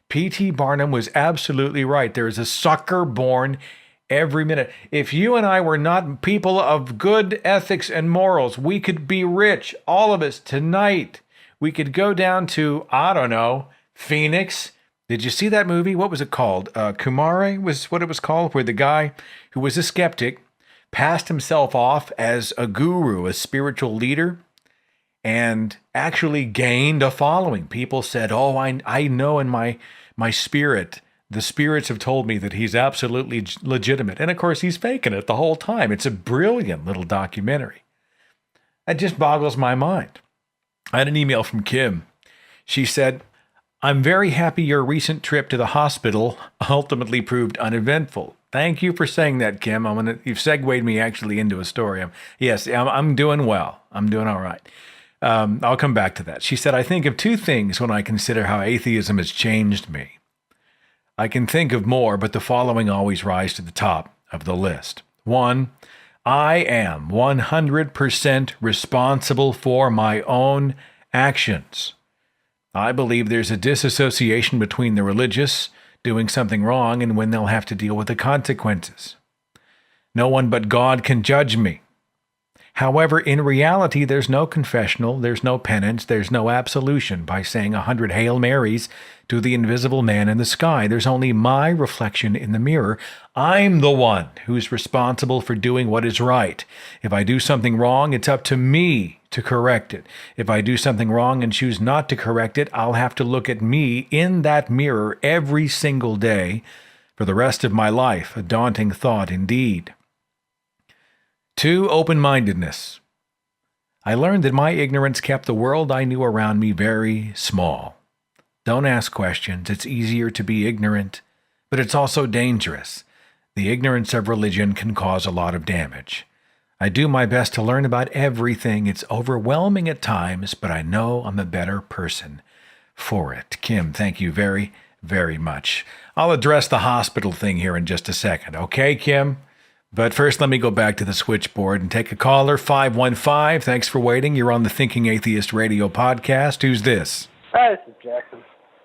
P.T. Barnum was absolutely right. There is a sucker born every minute. If you and I were not people of good ethics and morals, we could be rich, all of us, tonight. We could go down to, Phoenix. Did you see that movie? What was it called? Kumare was what it was called, where the guy who was a skeptic passed himself off as a guru, a spiritual leader, and actually gained a following. People said, I know in my spirit, the spirits have told me that he's absolutely legitimate. And of course, he's faking it the whole time. It's a brilliant little documentary. It just boggles my mind. I had an email from Kim. She said, I'm very happy your recent trip to the hospital ultimately proved uneventful. Thank you for saying that, Kim. You've segued me actually into a story. I'm doing well. I'm doing all right. I'll come back to that. She said, I think of two things when I consider how atheism has changed me. I can think of more, but the following always rise to the top of the list. 1, I am 100% responsible for my own actions. I believe there's a disassociation between the religious doing something wrong and when they'll have to deal with the consequences. No one but God can judge me. However, in reality, there's no confessional, there's no penance, there's no absolution by saying 100 Hail Marys to the invisible man in the sky. There's only my reflection in the mirror. I'm the one who's responsible for doing what is right. If I do something wrong, it's up to me to correct it. If I do something wrong and choose not to correct it, I'll have to look at me in that mirror every single day for the rest of my life. A daunting thought indeed. 2, open-mindedness. I learned that my ignorance kept the world I knew around me very small. Don't ask questions. It's easier to be ignorant, but it's also dangerous. The ignorance of religion can cause a lot of damage. I do my best to learn about everything. It's overwhelming at times, but I know I'm a better person for it. Kim, thank you very, very much. I'll address the hospital thing here in just a second. Okay, Kim? But first, let me go back to the switchboard and take a caller, 515. Thanks for waiting. You're on the Thinking Atheist radio podcast. Who's this? Hi, this is Jackson.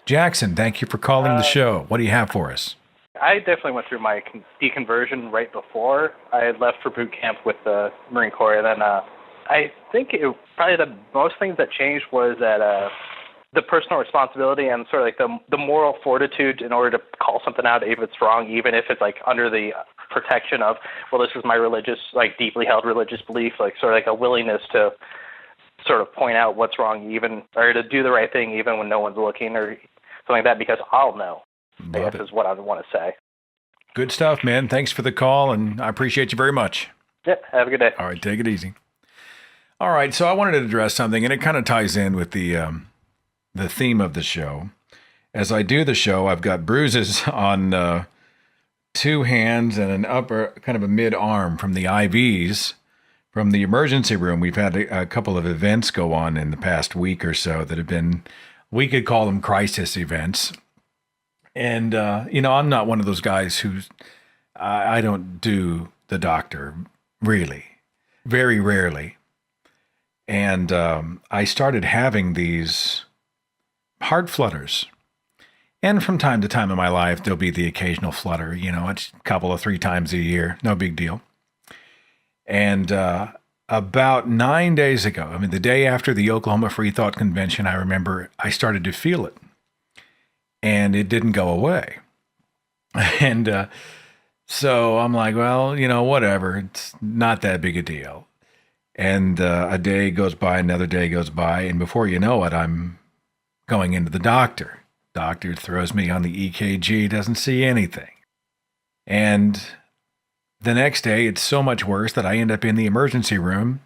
Jackson, thank you for calling the show. What do you have for us? I definitely went through my deconversion right before I had left for boot camp with the Marine Corps. And then I think probably the most things that changed was that the personal responsibility and sort of like the moral fortitude in order to call something out if it's wrong, even if it's like under the protection of, well, this is my religious, like deeply held religious belief, like sort of like a willingness to sort of point out what's wrong, even, or to do the right thing even when no one's looking or something like that, because I'll know. I guess is what I want to say. Good stuff, man. Thanks for the call, and I appreciate you very much. Yeah, have a good day. All right, take it easy. All right, so I wanted to address something, and it kind of ties in with the theme of the show. As I do the show, I've got bruises on 2 hands and an upper, kind of a mid-arm from the IVs from the emergency room. We've had a couple of events go on in the past week or so that have been, we could call them crisis events. And, I'm not one of those guys who's, I don't do the doctor, really, very rarely. And I started having these heart flutters. And from time to time in my life, there'll be the occasional flutter, it's a couple of 3 times a year, no big deal. And about 9 days ago, the day after the Oklahoma Free Thought Convention, I remember I started to feel it. And it didn't go away. And so I'm like, well, whatever. It's not that big a deal. And a day goes by, another day goes by, and before you know it, I'm going into the doctor. Doctor throws me on the EKG, doesn't see anything. And the next day, it's so much worse that I end up in the emergency room.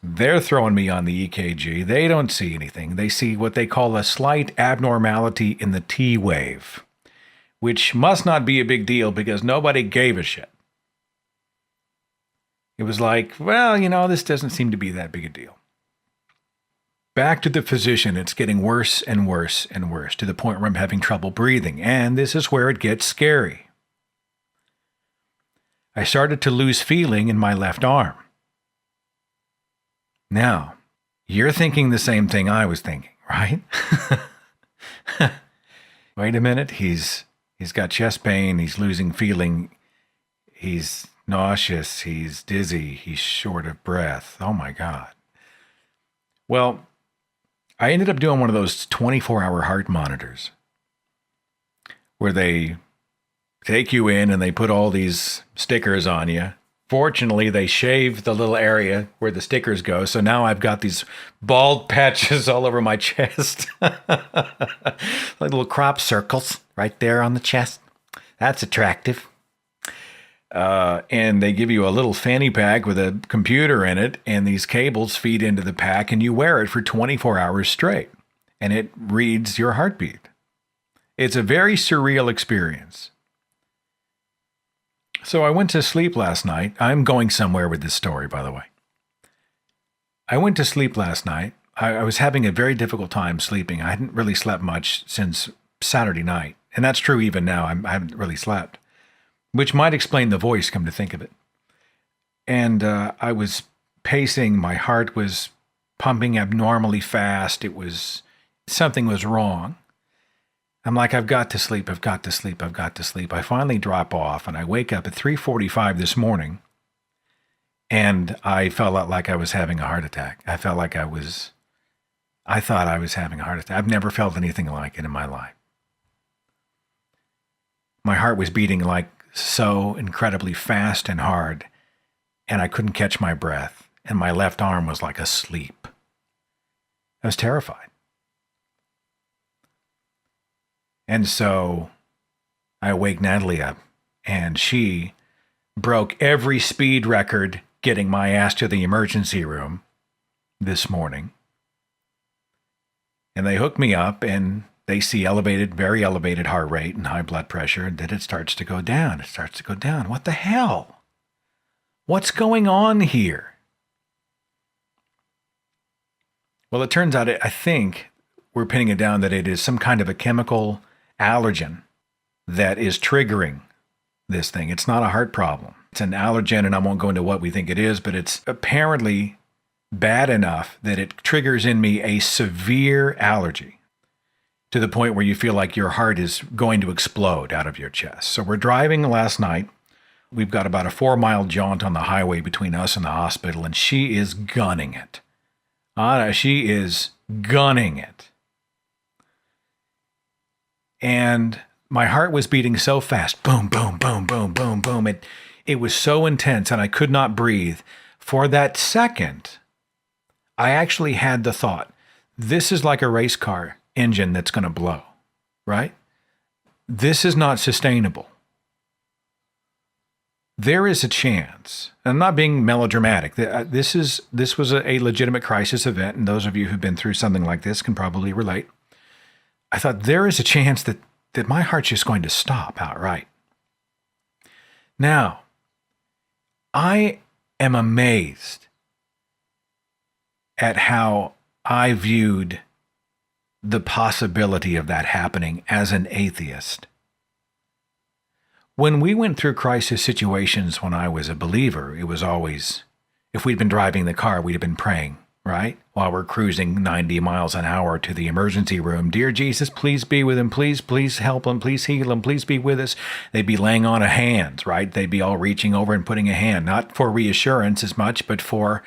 They're throwing me on the EKG. They don't see anything. They see what they call a slight abnormality in the T wave, which must not be a big deal because nobody gave a shit. It was like, well, this doesn't seem to be that big a deal. Back to the physician, it's getting worse and worse and worse to the point where I'm having trouble breathing. And this is where it gets scary. I started to lose feeling in my left arm. Now, you're thinking the same thing I was thinking, right? Wait a minute, he's got chest pain, he's losing feeling, he's nauseous, he's dizzy, he's short of breath. Oh my God. Well, I ended up doing one of those 24-hour heart monitors where they take you in and they put all these stickers on you. Fortunately, they shave the little area where the stickers go, so now I've got these bald patches all over my chest. Like little crop circles right there on the chest. That's attractive. And they give you a little fanny pack with a computer in it, and these cables feed into the pack, and you wear it for 24 hours straight, and it reads your heartbeat. It's a very surreal experience. So I went to sleep last night. I'm going somewhere with this story, by the way. I went to sleep last night. I was having a very difficult time sleeping. I hadn't really slept much since Saturday night. And that's true even now. I haven't really slept, which might explain the voice, come to think of it. And I was pacing. My heart was pumping abnormally fast. Something was wrong. I'm like, I've got to sleep. I've got to sleep. I've got to sleep. I finally drop off and I wake up at 3:45 this morning and I felt like I was having a heart attack. I thought I was having a heart attack. I've never felt anything like it in my life. My heart was beating like so incredibly fast and hard, and I couldn't catch my breath, and my left arm was like asleep. I was terrified. And so I wake Natalie up, and she broke every speed record getting my ass to the emergency room this morning. And they hook me up, and they see very elevated heart rate and high blood pressure, and then it starts to go down. It starts to go down. What the hell? What's going on here? Well, it turns out, I think we're pinning it down that it is some kind of a chemical allergen that is triggering this thing. It's not a heart problem. It's an allergen, and I won't go into what we think it is, but it's apparently bad enough that it triggers in me a severe allergy to the point where you feel like your heart is going to explode out of your chest. So we're driving last night. We've got about a 4-mile jaunt on the highway between us and the hospital, and she is gunning it. She is gunning it. And my heart was beating so fast. Boom, boom, boom, boom, boom, boom. It was so intense, and I could not breathe. For that second, I actually had the thought, this is like a race car engine that's going to blow, right? This is not sustainable. There is a chance, and I'm not being melodramatic. This was a legitimate crisis event, and those of you who've been through something like this can probably relate. I thought there is a chance that my heart's just going to stop outright. Now, I am amazed at how I viewed the possibility of that happening as an atheist. When we went through crisis situations when I was a believer, it was always, if we'd been driving the car, we'd have been praying, right? While we're cruising 90 miles an hour to the emergency room. Dear Jesus, please be with him. Please help him. Please heal him. Please be with us. They'd be laying on of hands, right? They'd be all reaching over and putting a hand, not for reassurance as much, but for,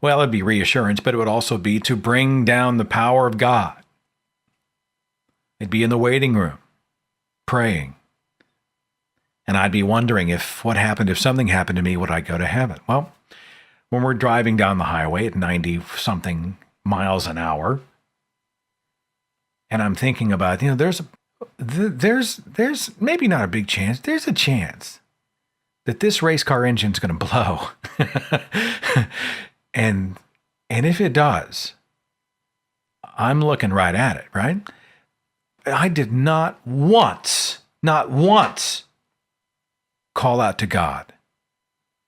well, it'd be reassurance, but it would also be to bring down the power of God. They'd be in the waiting room, praying. And I'd be wondering what happened if something happened to me, would I go to heaven? Well, when we're driving down the highway at 90-something miles an hour, and I'm thinking about, there's maybe not a big chance, there's a chance that this race car engine's going to blow. and if it does, I'm looking right at it, right? I did not once call out to God.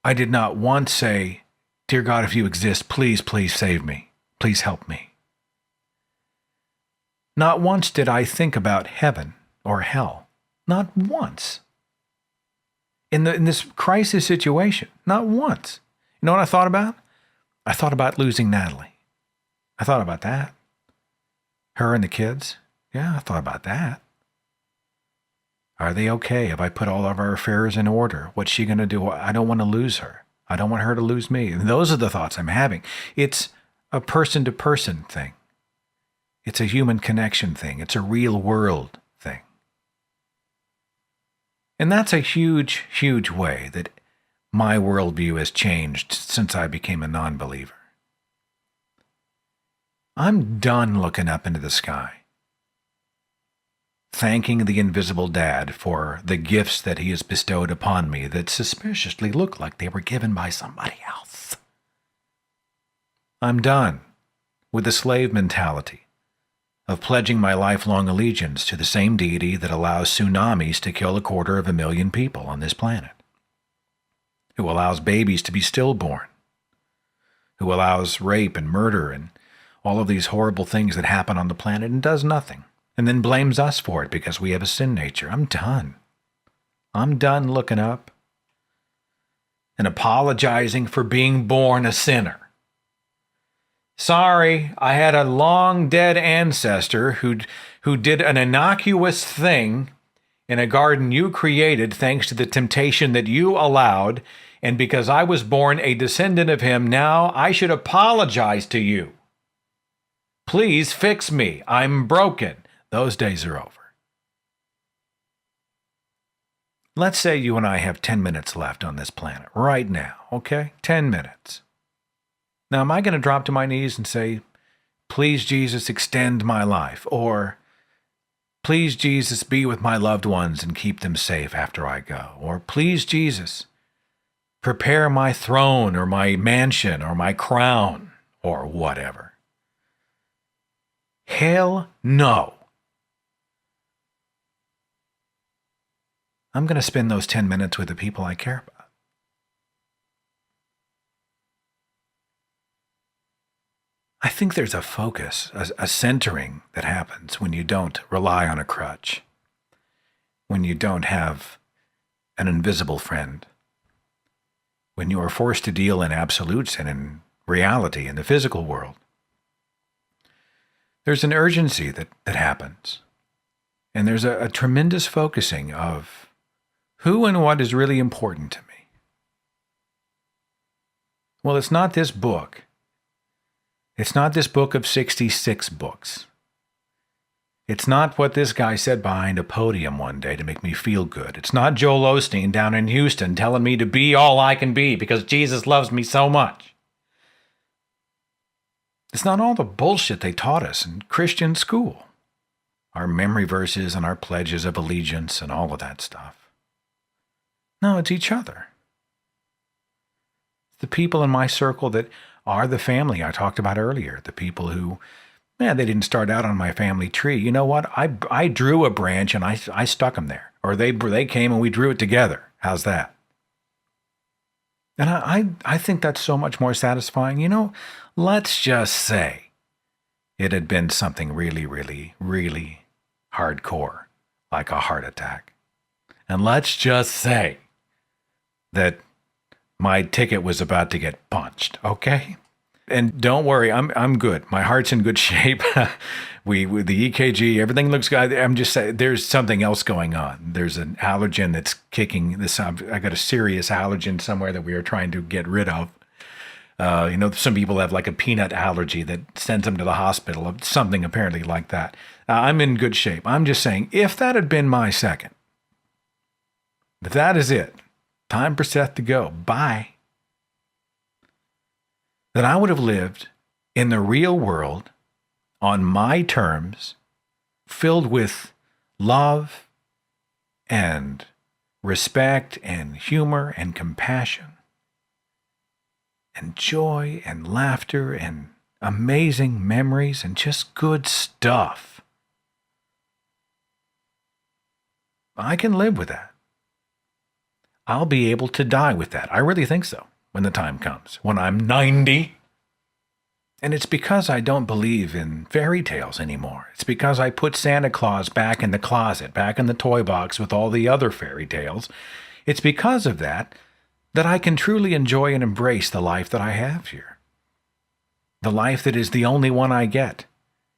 I did not once say, Dear God, if you exist, please save me. Please help me. Not once did I think about heaven or hell. Not once. In this crisis situation, not once. You know what I thought about? I thought about losing Natalie. I thought about that. Her and the kids. Yeah, I thought about that. Are they okay? Have I put all of our affairs in order? What's she going to do? I don't want to lose her. I don't want her to lose me. And those are the thoughts I'm having. It's a person-to-person thing. It's a human connection thing. It's a real world thing. And that's a huge, huge way that my worldview has changed since I became a non-believer. I'm done looking up into the sky, thanking the invisible dad for the gifts that he has bestowed upon me that suspiciously look like they were given by somebody else. I'm done with the slave mentality of pledging my lifelong allegiance to the same deity that allows tsunamis to kill 250,000 people on this planet, who allows babies to be stillborn, who allows rape and murder and all of these horrible things that happen on the planet and does nothing, and then blames us for it because we have a sin nature. I'm done. I'm done looking up and apologizing for being born a sinner. Sorry, I had a long dead ancestor who did an innocuous thing in a garden you created thanks to the temptation that you allowed, and because I was born a descendant of him, now I should apologize to you. Please fix me. I'm broken. Those days are over. Let's say you and I have 10 minutes left on this planet right now, okay? 10 minutes. Now, am I going to drop to my knees and say, please, Jesus, extend my life? Or, please, Jesus, be with my loved ones and keep them safe after I go? Or, please, Jesus, prepare my throne or my mansion or my crown or whatever? Hell no. I'm going to spend those 10 minutes with the people I care about. I think there's a focus, a centering that happens when you don't rely on a crutch, when you don't have an invisible friend, when you are forced to deal in absolutes and in reality in the physical world. There's an urgency that happens, and there's a tremendous focusing of who and what is really important to me. Well, it's not this book. It's not this book of 66 books. It's not what this guy said behind a podium one day to make me feel good. It's not Joel Osteen down in Houston telling me to be all I can be because Jesus loves me so much. It's not all the bullshit they taught us in Christian school. Our memory verses and our pledges of allegiance and all of that stuff. No, it's each other. It's the people in my circle that are the family I talked about earlier, the people who, they didn't start out on my family tree. You know what? I drew a branch and I stuck them there. Or they came and we drew it together. How's that? And I think that's so much more satisfying. You know, let's just say it had been something really, really, really hardcore, like a heart attack. And let's just say that my ticket was about to get punched, okay? And don't worry, I'm good. My heart's in good shape. With the EKG, everything looks good. I'm just saying there's something else going on. There's an allergen that's kicking this. I got a serious allergen somewhere that we are trying to get rid of. Some people have like a peanut allergy that sends them to the hospital, something apparently like that. I'm in good shape. I'm just saying, if that had been my second, if that is it, time for Seth to go, bye, then I would have lived in the real world on my terms, filled with love and respect and humor and compassion and joy and laughter and amazing memories and just good stuff. I can live with that. I'll be able to die with that. I really think so when the time comes, when I'm 90. And it's because I don't believe in fairy tales anymore. It's because I put Santa Claus back in the closet, back in the toy box with all the other fairy tales. It's because of that I can truly enjoy and embrace the life that I have here. The life that is the only one I get.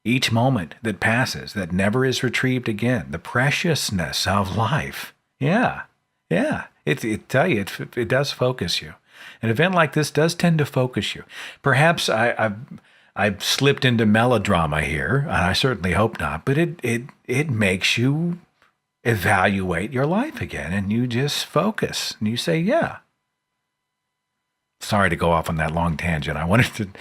Each moment that passes, that never is retrieved again. The preciousness of life. Yeah. It does focus you. An event like this does tend to focus you. Perhaps I've slipped into melodrama here, and I certainly hope not, but it makes you evaluate your life again, and you just focus, and you say, yeah. Sorry to go off on that long tangent. I wanted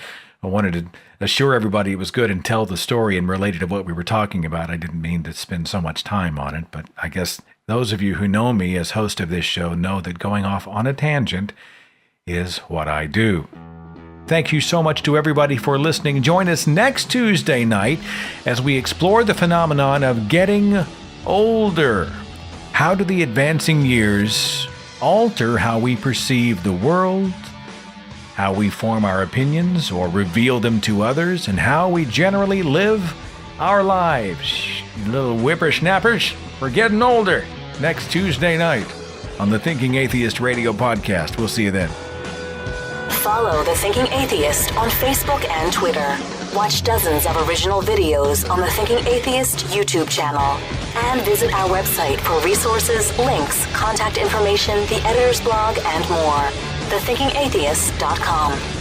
to assure everybody it was good and tell the story and relate it to what we were talking about. I didn't mean to spend so much time on it, but I guess those of you who know me as host of this show know that going off on a tangent is what I do. Thank you so much to everybody for listening. Join us next Tuesday night as we explore the phenomenon of getting older. How do the advancing years alter how we perceive the world, how we form our opinions or reveal them to others, and how we generally live our lives? You little whippersnappers, we're getting older. Next Tuesday night on the Thinking Atheist radio podcast. We'll see you then. Follow The Thinking Atheist on Facebook and Twitter. Watch dozens of original videos on the Thinking Atheist YouTube channel. And visit our website for resources, links, contact information, the editor's blog, and more. thethinkingatheist.com.